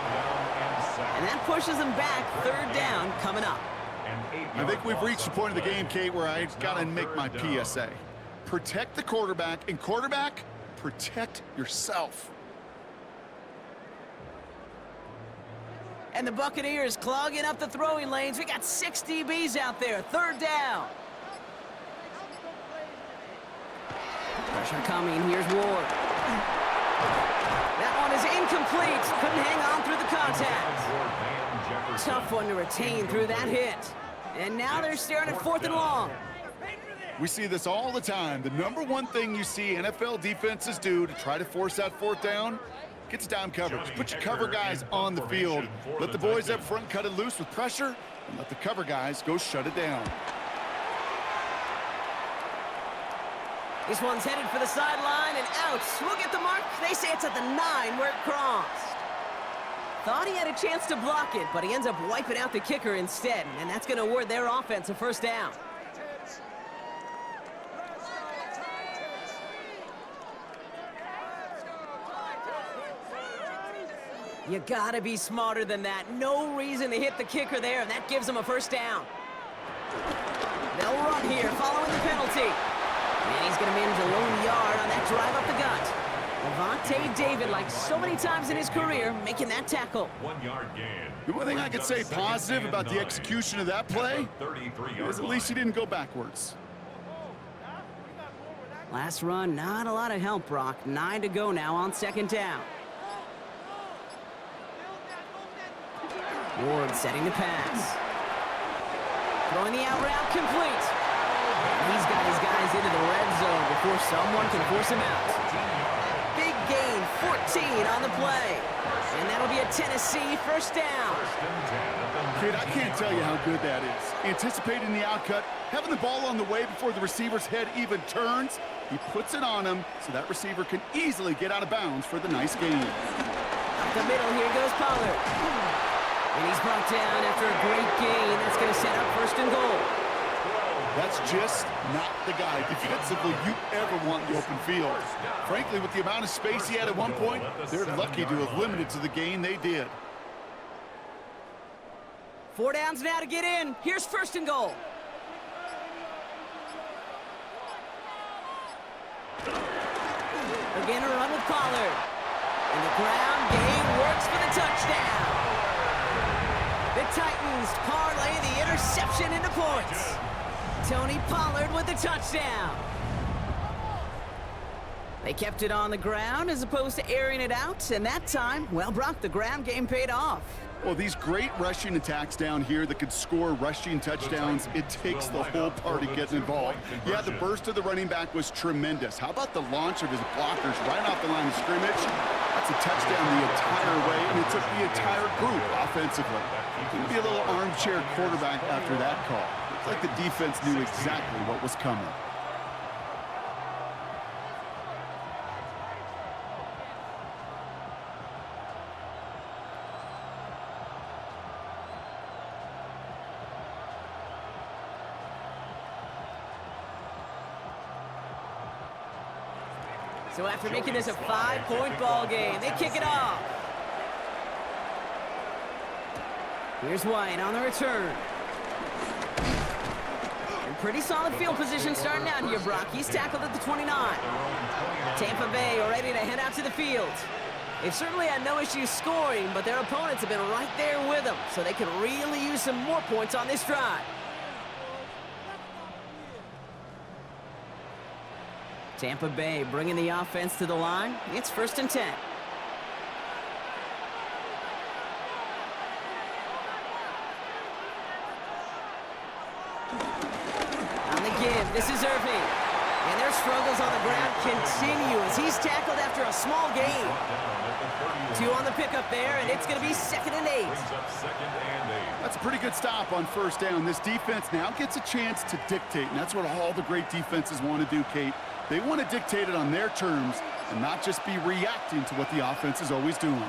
And that pushes them back. 3rd down coming up. I think we've reached the point of the game, Kate, where I got to make my PSA. Protect the quarterback, and quarterback, protect yourself. And the Buccaneers clogging up the throwing lanes. We got 6 DBs out there. 3rd down. Pressure coming. Here's Ward. That one is incomplete. Couldn't hang on through the contact. Tough one to retain through that hit. And now they're staring at 4th and long. We see this all the time. The number one thing you see NFL defenses do to try to force that 4th down, gets down coverage. Put your cover guys on the field. Let the boys up front cut it loose with pressure, and let the cover guys go shut it down. This one's headed for the sideline and out. We'll get the mark. They say it's at the 9 where it crossed. Thought he had a chance to block it, but he ends up wiping out the kicker instead, and that's going to award their offense a 1st down. You gotta be smarter than that. No reason to hit the kicker there, and that gives them a 1st down. They'll run here, following the penalty. And he's gonna manage a lone yard on that drive up the gut. Levante David, like so many times in his career, making that tackle. 1-yard gain. The one thing I could say positive about the execution of that play is at least he didn't go backwards. Last run, not a lot of help, Brock. 9 to go now on 2nd down. Ward setting the pass. Throwing the out route complete. He's got his guys into the red zone before someone can force him out. Big gain, 14 on the play. And that'll be a Tennessee 1st down. Kid, I can't tell you how good that is. Anticipating the outcut, having the ball on the way before the receiver's head even turns. He puts it on him so that receiver can easily get out of bounds for the nice gain. Up the middle, here goes Pollard. And he's brought down after a great gain. That's going to set up 1st and goal. That's just not the guy defensively you ever want in the open field. Frankly, with the amount of space he had at one point, they're lucky to have limited to the gain they did. 4 downs now to get in. Here's 1st and goal. Again, a run with Pollard. And the ground game works for the touchdown. The Titans parlay the interception into points. Tony Pollard with the touchdown. They kept it on the ground as opposed to airing it out, and that time, well, Brock, the ground game paid off. Well, these great rushing attacks down here that could score rushing touchdowns, it takes the whole party getting involved. Yeah, the burst of the running back was tremendous. How about the launch of his blockers right off the line of scrimmage? That's a touchdown the entire way, and it took the entire group offensively. It could be a little armchair quarterback after that call. It's like the defense knew exactly what was coming. So after making this a 5-point ball game, they kick it off. Here's White on the return. And pretty solid field position starting out here, Brock. He's tackled at the 29. Tampa Bay are ready to head out to the field. They've certainly had no issues scoring, but their opponents have been right there with them, so they can really use some more points on this drive. Tampa Bay bringing the offense to the line. It's 1st and 10. On the give, this is Irving. And their struggles on the ground continue as he's tackled after a small gain. 2 on the pickup there, and it's going to be 2nd and 8. That's a pretty good stop on 1st down. This defense now gets a chance to dictate, and that's what all the great defenses want to do, Kate. They want to dictate it on their terms and not just be reacting to what the offense is always doing.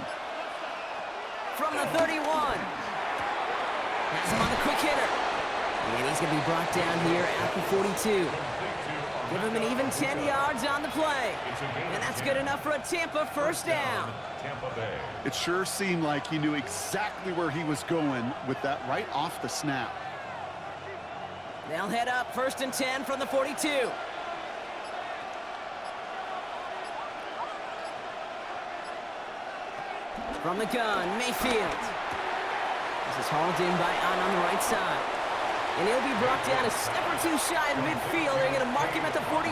From the 31. Has him on the quick hitter. And he's going to be brought down here at the 42. Give him an even 10 yards on the play. And that's good enough for a Tampa 1st down. It sure seemed like he knew exactly where he was going with that right off the snap. They'll head up 1st and 10 from the 42. From the gun, Mayfield. This is hauled in by on the right side. And he'll be brought down a step or 2 shy in midfield. They're going to mark him at the 48.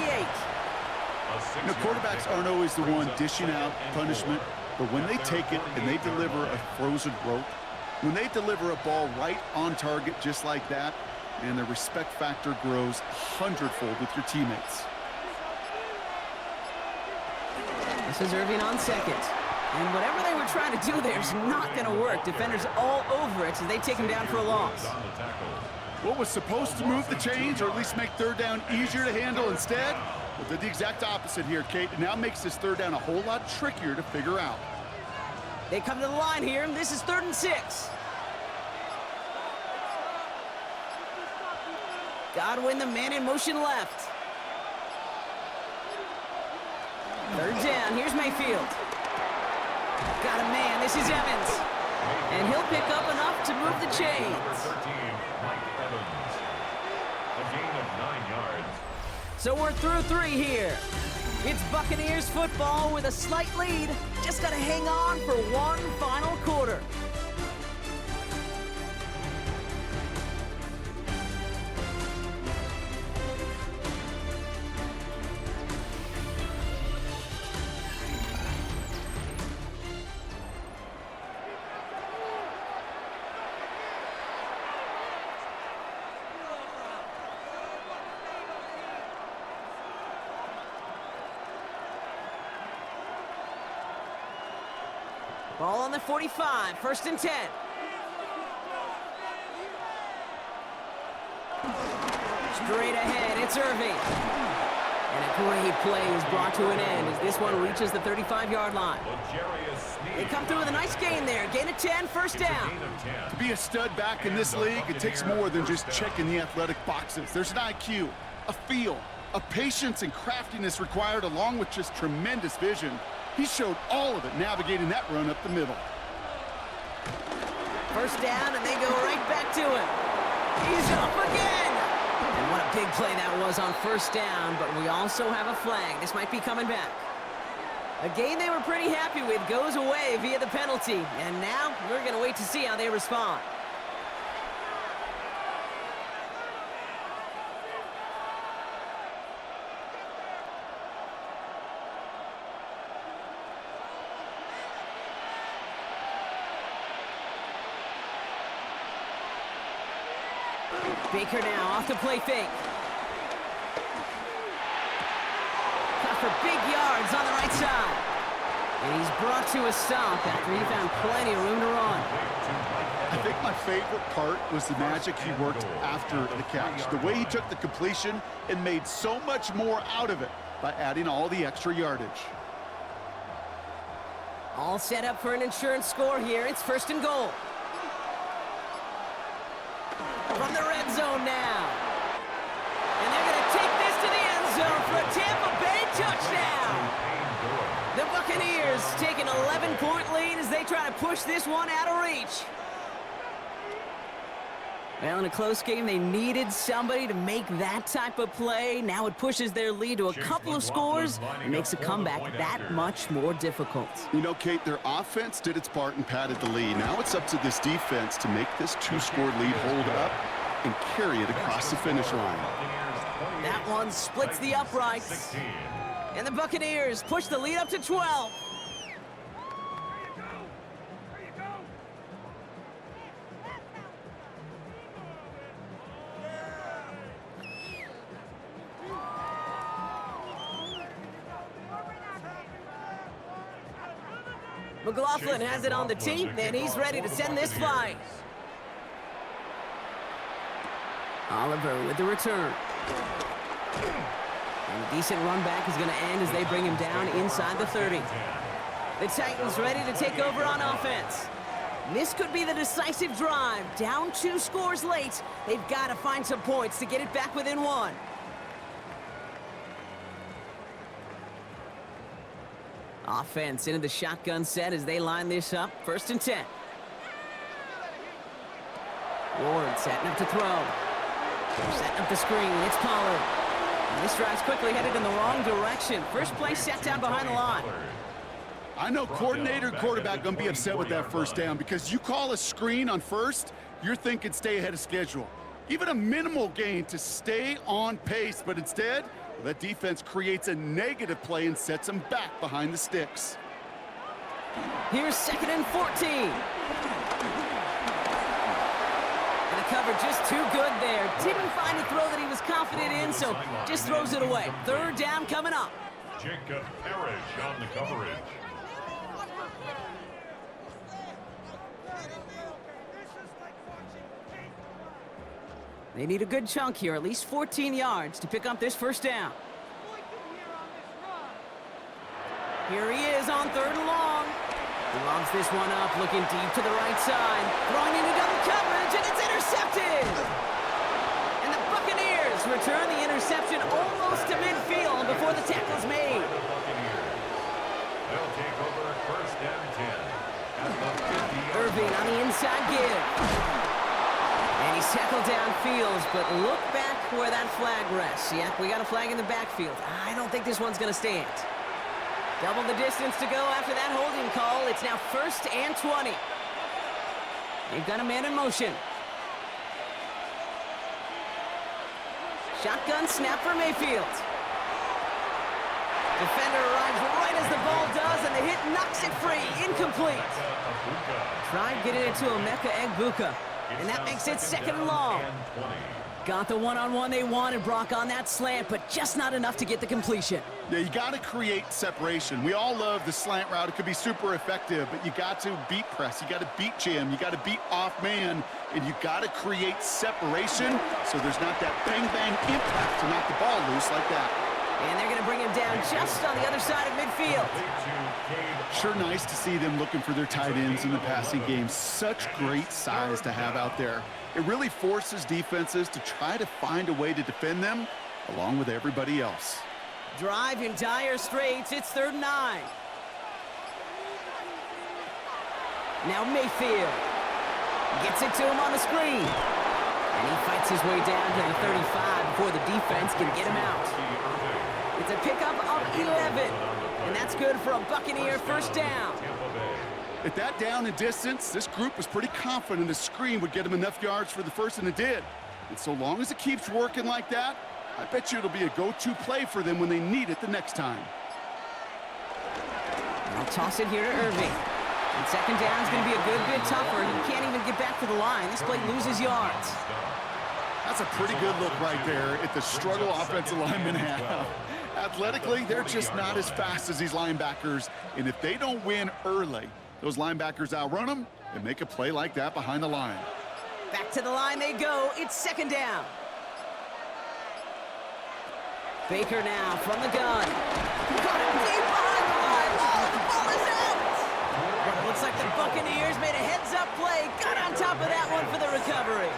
You know, quarterbacks aren't always the one dishing out punishment, but when they take it and they deliver a frozen rope, when they deliver a ball right on target just like that, and the respect factor grows 100-fold with your teammates. This is Irving on 2nd. And whatever they were trying to do there is not going to work. Defenders all over it as they take him down for a loss. What was supposed to move the chains, or at least make 3rd down easier to handle instead, well, did the exact opposite here, Kate. It now makes this 3rd down a whole lot trickier to figure out. They come to the line here, and this is 3rd and 6. Godwin, the man in motion left. 3rd down, here's Mayfield. Got a man, this is Evans. And he'll pick up enough to move the chains. So we're through 3 here. It's Buccaneers football with a slight lead. Just got to hang on for one final quarter. Ball on the 45, 1st and 10. Straight ahead, it's Irving. And a great play is brought to an end as this one reaches the 35-yard line. They come through with a nice gain there. Gain of 10, 1st down. To be a stud back in this league, it takes more than just checking the athletic boxes. There's an IQ, a feel, a patience and craftiness required along with just tremendous vision. He showed all of it navigating that run up the middle. 1st down, and they go right back to him. He's up again. And what a big play that was on 1st down, but we also have a flag. This might be coming back. A game they were pretty happy with goes away via the penalty, and now we're going to wait to see how they respond. Baker now off the play fake. Cut for big yards on the right side. And he's brought to a stop after he found plenty of room to run. I think my favorite part was the magic he worked after the catch. The way he took the completion and made so much more out of it by adding all the extra yardage. All set up for an insurance score here. It's 1st and goal. From the red zone now. And they're going to take this to the end zone for a Tampa Bay touchdown. The Buccaneers take an 11-point lead as they try to push this one out of reach. Well, in a close game, they needed somebody to make that type of play. Now it pushes their lead to a couple of scores and makes a comeback that much more difficult. You know, Kate, their offense did its part and padded the lead. Now it's up to this defense to make this 2-score lead hold up and carry it across the finish line. That one splits the uprights. And the Buccaneers push the lead up to 12. McLaughlin has it on the tee, and he's ready to send this flying. Oliver with the return. And a decent run back is going to end as they bring him down inside the 30. The Titans ready to take over on offense. This could be the decisive drive. Down 2 scores late. They've got to find some points to get it back within 1. Offense into the shotgun set as they line this up. 1st and 10. Ward setting up to throw. Setting up the screen. It's Pollard. And this drive's quickly headed in the wrong direction. First play set down behind the line. I know coordinator and quarterback going to be upset with that 1st down because you call a screen on 1st, you're thinking stay ahead of schedule. Even a minimal gain to stay on pace, but instead, that defense creates a negative play and sets them back behind the sticks. Here's 2nd and 14. And the cover just too good there. Didn't find a throw that he was confident in, so just throws it away. 3rd down coming up. Jacob Parrish on the coverage. They need a good chunk here, at least 14 yards to pick up this 1st down. Here he is on 3rd and long. He lobs this one up, looking deep to the right side. Throwing into double coverage, and it's intercepted! And the Buccaneers return the interception almost to midfield before the tackle's made. They'll take over 1st and 10 at the 50. Irving on the inside give. And he's tackled downfield, but look back where that flag rests. Yep, we got a flag in the backfield. I don't think this one's going to stand. Double the distance to go after that holding call. It's now 1st and 20. They've got a man in motion. Shotgun snap for Mayfield. Defender arrives right as the ball does, and the hit knocks it free. Incomplete. Tried getting it to Emeka Egbuka. And that makes it 2nd and long. Got the one-on-one they wanted, Brock, on that slant, but just not enough to get the completion. Yeah, you got to create separation. We all love the slant route. It could be super effective, but you got to beat press. You got to beat jam. You got to beat off man, and you got to create separation so there's not that bang-bang impact to knock the ball loose like that. And they're going to bring him down just on the other side of midfield. Sure nice to see them looking for their tight ends in the passing game. Such great size to have out there. It really forces defenses to try to find a way to defend them along with everybody else. Drive in dire straits. It's 3rd and 9. Now Mayfield gets it to him on the screen. And he fights his way down to the 35 before the defense can get him out. It's a pickup of 11, and that's good for a Buccaneer 1st down. At that down and distance, this group was pretty confident the screen would get them enough yards for the 1st, and it did. And so long as it keeps working like that, I bet you it'll be a go-to play for them when they need it the next time. And I'll toss it here to Irving. And 2nd down is going to be a good bit tougher. He can't even get back to the line. This play loses yards. That's a pretty good look right there at the struggle offensive linemen have. Athletically, they're just not as fast as these linebackers, and if they don't win early, Those linebackers outrun them and make a play like that behind the line. Back to the line they go. It's second down. Baker now from the gun. Got him deep behind the line. Oh, the ball is out. But it looks like the Buccaneers made a heads-up play. Got on top of that one for the recovery.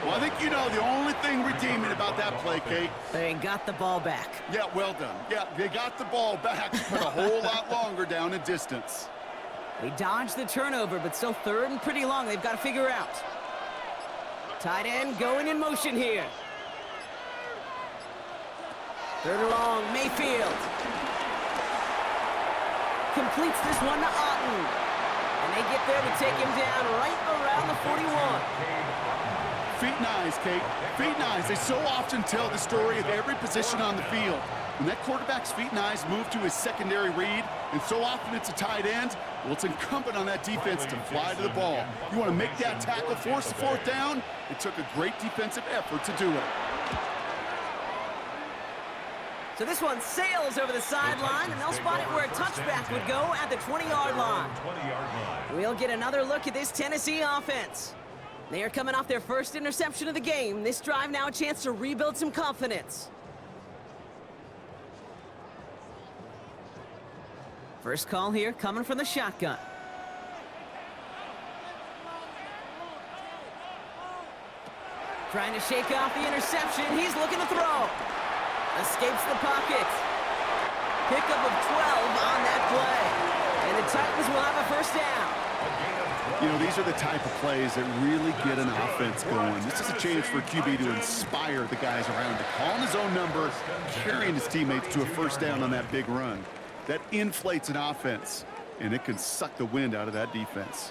Well, I think you know the only thing redeeming about that play, Kate. They got the ball back. Yeah, well done. Yeah, they got the ball back, but a whole lot longer down in distance. They dodged the turnover, but still third and pretty long. They've got to figure out. Tight end going in motion here. Third and long, Mayfield. Completes this one to Otten. And they get there to take him down right around the 41. Feet and eyes, Kate. Feet and eyes. They so often tell the story of every position on the field. When that quarterback's feet and eyes move to his secondary read, and so often it's a tight end, well, it's incumbent on that defense to fly to the ball. You want to make that tackle, force the fourth down? It took a great defensive effort to do it. So this one sails over the sideline, and they'll spot it where a touchback would go at the 20-yard line. We'll get another look at this Tennessee offense. They are coming off their first interception of the game. This drive now a chance to rebuild some confidence. First call here coming from the shotgun. Trying to shake off the interception. He's looking to throw. Escapes the pocket. Pickup of 12 on that play. And the Titans will have a first down. You know, these are the type of plays that really get an offense going. This is a chance for QB to inspire the guys around him. Calling his own number, carrying his teammates to a first down on that big run. That inflates an offense, and it can suck the wind out of that defense.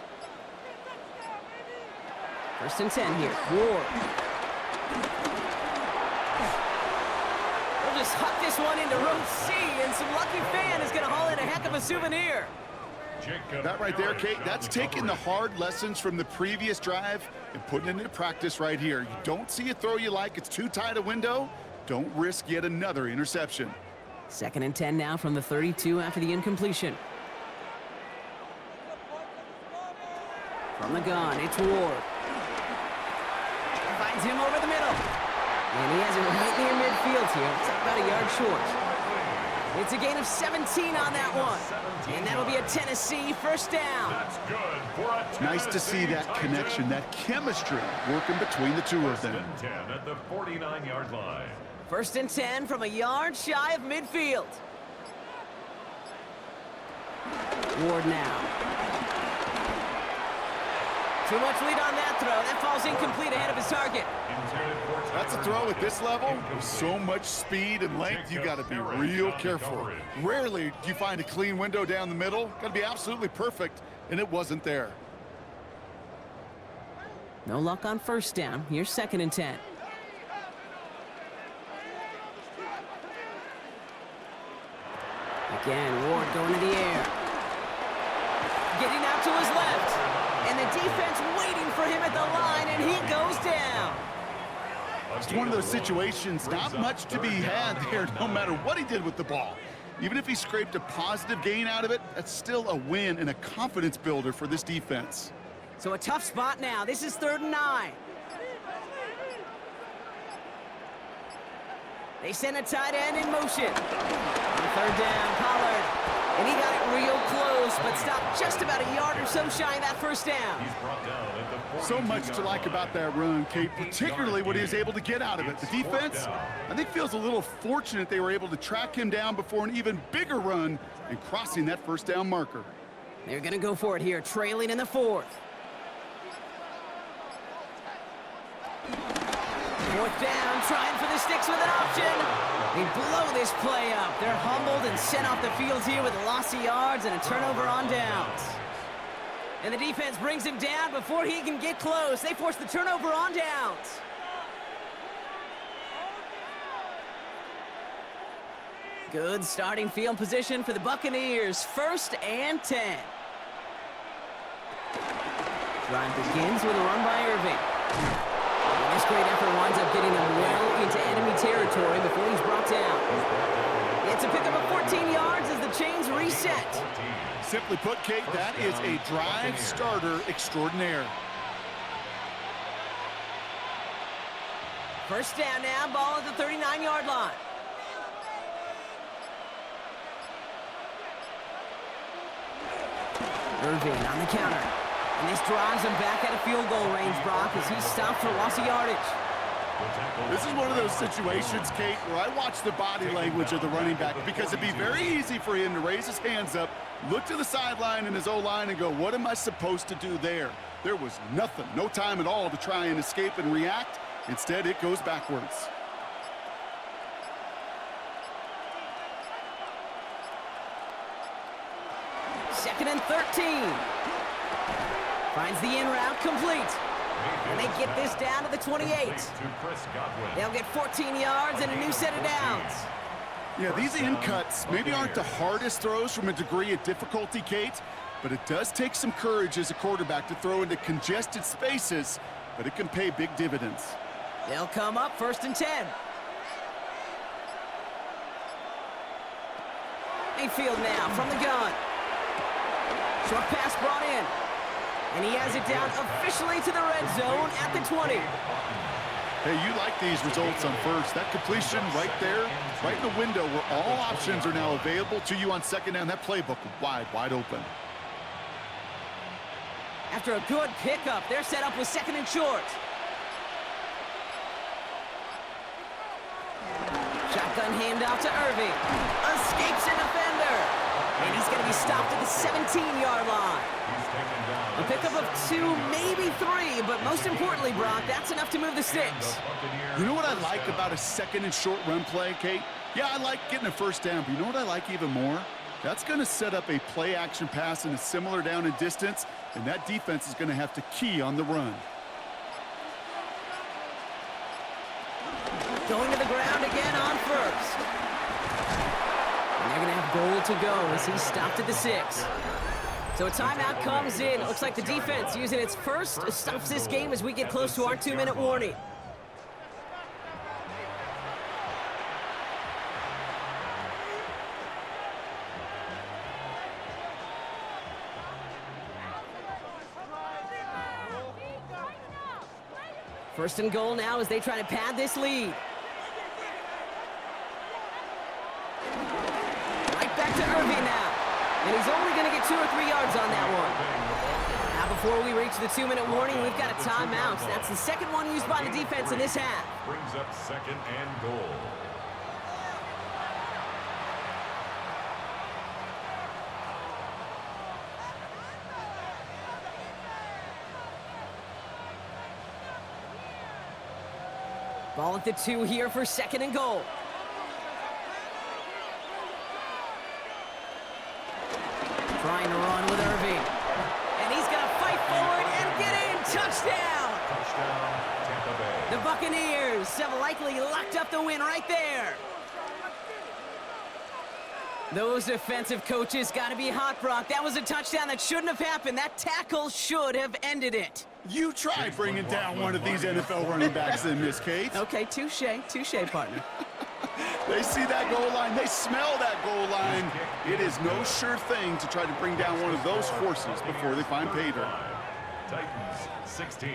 First and 10 here. Ward. They'll just huck this one into row C, and some lucky fan is going to haul in a heck of a souvenir. That right there, Kate, that's taking the hard lessons from the previous drive and putting it into practice right here. You don't see a throw you like, it's too tight a window, don't risk yet another interception. Second and 10 now from the 32 after the incompletion. From the gun, it's Ward. Finds him over the middle. And he has it right near midfield here. It's about a yard short. It's a gain of 17 on that one. And that'll be a Tennessee first down. Nice to see that connection, that chemistry working between the two of them. At the 49-yard line. First and 10 from a yard shy of midfield. Ward now. Too much lead on that throw. That falls incomplete ahead of his target. That's a throw at this level. With so much speed and length, you got to be real careful. Rarely do you find a clean window down the middle. Got to be absolutely perfect, and it wasn't there. No luck on first down. Here's second and 10. Again, Ward going to the air. Getting out to his left. And the defense waiting for him at the line, and he goes down. It's one of those situations, not much to be had there, no matter what he did with the ball. Even if he scraped a positive gain out of it, that's still a win and a confidence builder for this defense. So a tough spot now. This is 3rd and 9. They send a tight end in motion. On 3rd down, Pollard. And he got it real close, but stopped just about a yard or so shy of that first down. So much to like about that run, Kate, particularly what he was able to get out of it. The defense, I think, feels a little fortunate they were able to track him down before an even bigger run and crossing that first down marker. They're going to go for it here, trailing in the 4th. 4th down, trying for the sticks with an option. They blow this play up. They're humbled and sent off the field here with a loss of yards and a turnover on downs. And the defense brings him down before he can get close. They force the turnover on downs. Good starting field position for the Buccaneers. 1st and 10. Drive begins with a run by Irving. And this great effort winds up getting him well into enemy territory before he's brought down. It's a pickup of 14 yards as the chains reset. Simply put, Kate, that is a drive starter extraordinaire. First down now, ball at the 39-yard line. Irving on the counter. And this drives him back out of field goal range, Brock, as he's stopped for loss of yardage. This is one of those situations, Kate, where I watch the body language of the running back, because it'd be very easy for him to raise his hands up, look to the sideline in his O-line and go, what am I supposed to do there? There was nothing, no time at all to try and escape and react. Instead, it goes backwards. Second and 13. Finds the in route complete. And they get this down to the 28. They'll get 14 yards and a new set of downs. Yeah, these in cuts maybe aren't the hardest throws from a degree of difficulty, Kate, but it does take some courage as a quarterback to throw into congested spaces, but it can pay big dividends. They'll come up first and 10. Mayfield now from the gun. Short pass brought in. And he has it down officially to the red zone at the 20. Hey, you like these results on first. That completion right there, right in the window where all options are now available to you on second down. That playbook wide open. After a good pickup, they're set up with second and short. Shotgun handoff to Irving. Escapes a defender. And he's going to be stopped at the 17-yard line. A pickup of 2, maybe 3, but most importantly, Brock, that's enough to move the sticks. You know what I like about a second and short run play, Kate? Yeah, I like getting a first down, but you know what I like even more? That's going to set up a play-action pass in a similar down and distance, and that defense is going to have to key on the run. Going to the ground again on first. And they're going to have goal to go as he's stopped at the 6. So a timeout comes in. Looks like the defense using its first stops this game as we get close to our 2-minute warning. First and goal now as they try to pad this lead. Right back to Irving now. And he's only going to get 2 or 3 yards on that one. Now before we reach the 2-minute warning, we've got a timeout. That's the second one used by the defense in this half. Brings up second and goal. Ball at the 2 here for second and goal. Trying to run with Irving. And he's going to fight forward and get in. Touchdown! Touchdown, Tampa Bay. The Buccaneers have likely locked up the win right there. Those defensive coaches got to be hot, Brock. That was a touchdown that shouldn't have happened. That tackle should have ended it. You try bringing down one of these NFL running backs in this, Kate. Okay, touche, partner. They see that goal line. They smell that goal line. It is no sure thing to try to bring down one of those horses before they find pay dirt. Titans 16.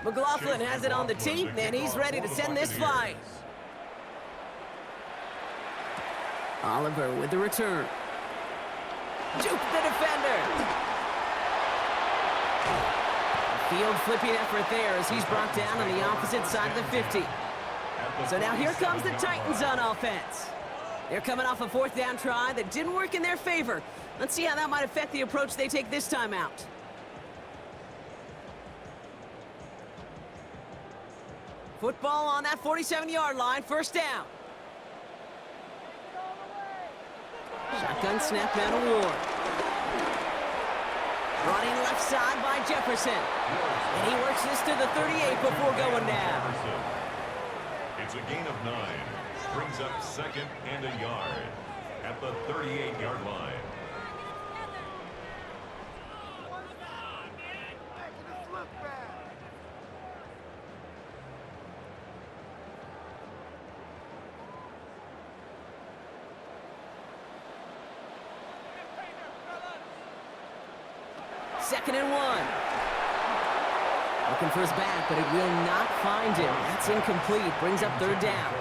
McLaughlin has it on the tee, and he's ready to send this flying. Oliver with the return. Juke the defender. Field flipping effort there as he's brought down on the opposite side of the 50. So now here comes the Titans on offense. They're coming off a 4th down try that didn't work in their favor. Let's see how that might affect the approach they take this time out. Football on that 47-yard line, first down. Shotgun snap now to Ward. Brought in left side by Jefferson. And he works this to the 38 before going down. It's a gain of 9. Brings up 2nd and a yard at the 38-yard line. Second and 1. Looking for his back, but it will not find him. That's incomplete. Brings up 3rd down.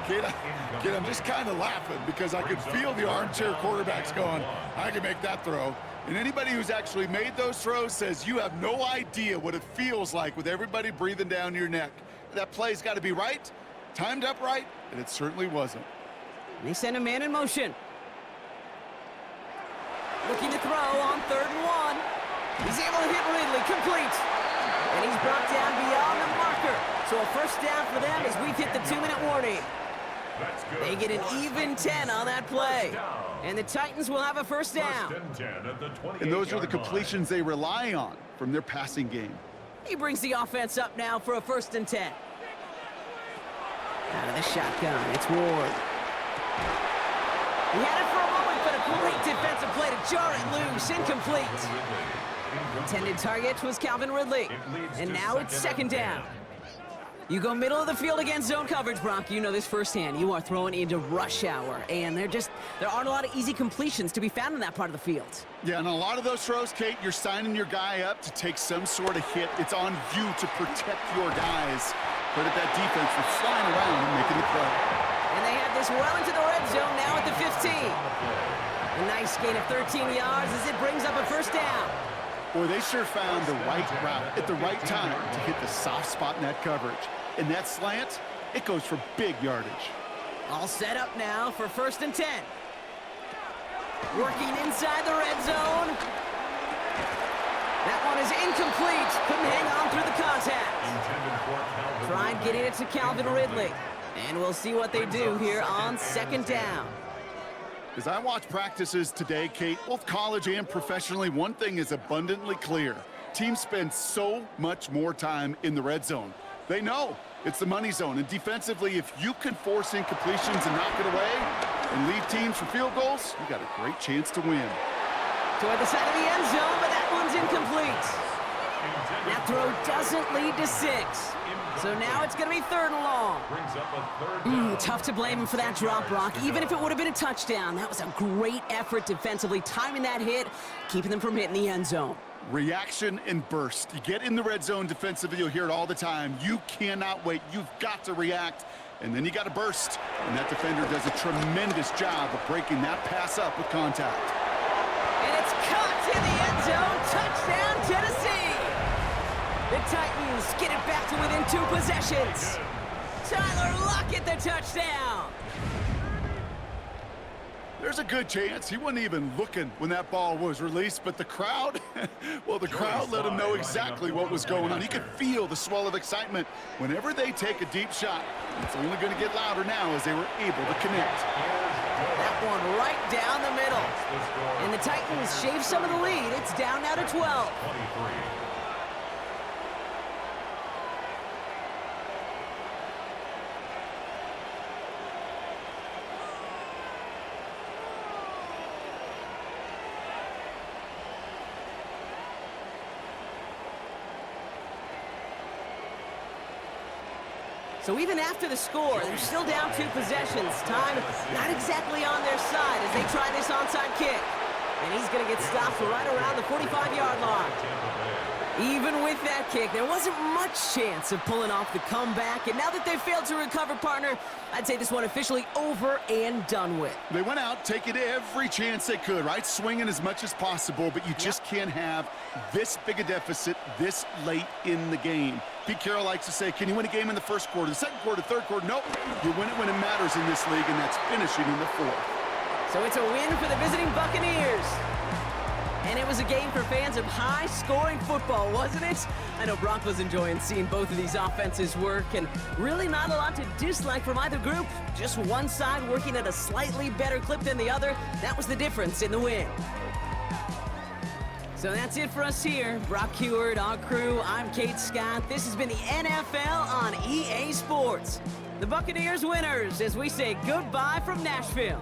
Kid, I'm just kind of laughing because I could feel the armchair quarterbacks going, I can make that throw. And anybody who's actually made those throws says you have no idea what it feels like with everybody breathing down your neck. That play's got to be right, timed up right, and it certainly wasn't. They send a man in motion. Looking to throw on 3rd and 1. He's able to hit Ridley, complete. And he's brought down beyond the marker. So a first down for them as we've hit the 2-minute warning. They get an even 10 on that play. And the Titans will have a first down. And those are the completions they rely on from their passing game. He brings the offense up now for a 1st and 10. Out of the shotgun, it's Ward. He had it for a moment, but a great defensive play to jar it loose. Incomplete. Intended target was Calvin Ridley. And now it's 2nd down. You go middle of the field against zone coverage, Brock. You know this firsthand. You are throwing into rush hour, and there aren't a lot of easy completions to be found in that part of the field. Yeah, and a lot of those throws, Kate, you're signing your guy up to take some sort of hit. It's on you to protect your guys. Credit that defense for flying around and making the play. And they have this well into the red zone now at the 15. A nice gain of 13 yards as it brings up a first down. Boy, they sure found the right route at the right time to hit the soft spot in that coverage. And that slant, it goes for big yardage. All set up now for 1st and 10. Working inside the red zone. That one is incomplete. Couldn't hang on through the contact. Tried getting it to Calvin Ridley. And we'll see what they do here on 2nd down. As I watch practices today, Kate, both college and professionally, one thing is abundantly clear. Teams spend so much more time in the red zone. They know it's the money zone. And defensively, if you can force incompletions and knock it away and leave teams for field goals, you got a great chance to win. Toward the side of the end zone, but that one's incomplete. That throw doesn't lead to 6. So now it's going to be 3rd and long. Tough to blame him for that drop, Brock. Even if it would have been a touchdown, that was a great effort defensively, timing that hit, keeping them from hitting the end zone. Reaction and burst. You get in the red zone defensively, you'll hear it all the time. You cannot wait. You've got to react, and then you got to burst. And that defender does a tremendous job of breaking that pass up with contact. And it's caught in the end zone. Touchdown, Tennessee. The Titans get it back to within 2 possessions. Tyler Lockett, the touchdown. There's a good chance he wasn't even looking when that ball was released, but the crowd, well, the crowd let him know exactly what was going on. He could feel the swell of excitement whenever they take a deep shot. It's only going to get louder now as they were able to connect. That one right down the middle. And the Titans shave some of the lead. It's down now to 12. So even after the score, they're still down 2 possessions. Time not exactly on their side as they try this onside kick. And he's going to get stopped right around the 45-yard line. Even with that kick, there wasn't much chance of pulling off the comeback. And now that they've failed to recover, partner, I'd say this one officially over and done with. They went out taking every chance they could, right? Swinging as much as possible, but you just can't have this big a deficit this late in the game. Pete Carroll likes to say, can you win a game in the first quarter, the second quarter, third quarter? Nope. You win it when it matters in this league, and that's finishing in the 4th. So it's a win for the visiting Buccaneers. And it was a game for fans of high-scoring football, wasn't it? I know Brock was enjoying seeing both of these offenses work, and really not a lot to dislike from either group. Just one side working at a slightly better clip than the other. That was the difference in the win. So that's it for us here. Brock Heward, our crew, I'm Kate Scott. This has been the NFL on EA Sports. The Buccaneers winners as we say goodbye from Nashville.